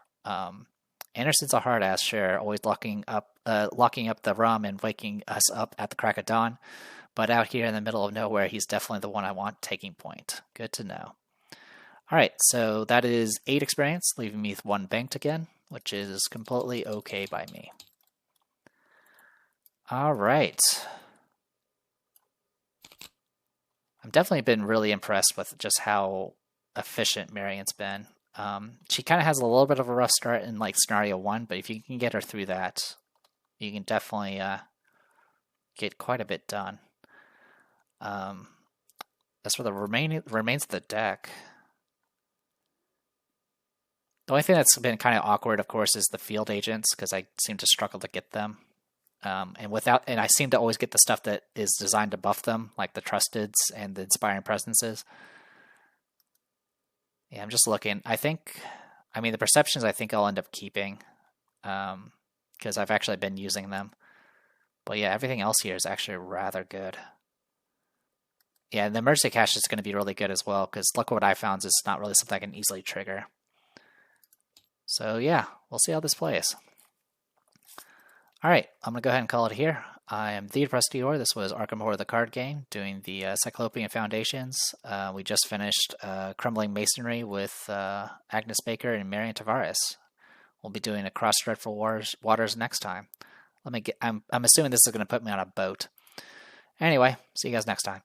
Anderson's a hard ass, sure, always locking up the rum and waking us up at the crack of dawn. But out here in the middle of nowhere, he's definitely the one I want taking point. Good to know. All right, so that is 8 experience, leaving me with 1 banked again, which is completely okay by me. All right. I've definitely been really impressed with just how efficient Marion's been. She kind of has a little bit of a rough start in like scenario 1, but if you can get her through that, you can definitely get quite a bit done. As for the remains of the deck, the only thing that's been kind of awkward, of course, is the field agents, because I seem to struggle to get them. And I seem to always get the stuff that is designed to buff them, like the Trusteds and the Inspiring Presences. Yeah, I'm just looking. The Perceptions I think I'll end up keeping, because I've actually been using them. But yeah, everything else here is actually rather good. Yeah, and the Emergency Cache is going to be really good as well, because look what I found is not really something I can easily trigger. So yeah, we'll see how this plays. Alright, I'm going to go ahead and call it here. I am the Depressed Dior. This was Arkham Horror the card game, doing the Cyclopean Foundations. We just finished Crumbling Masonry with Agnes Baker and Marion Tavares. We'll be doing Across Dreadful Waters next time. I'm assuming this is going to put me on a boat. Anyway, see you guys next time.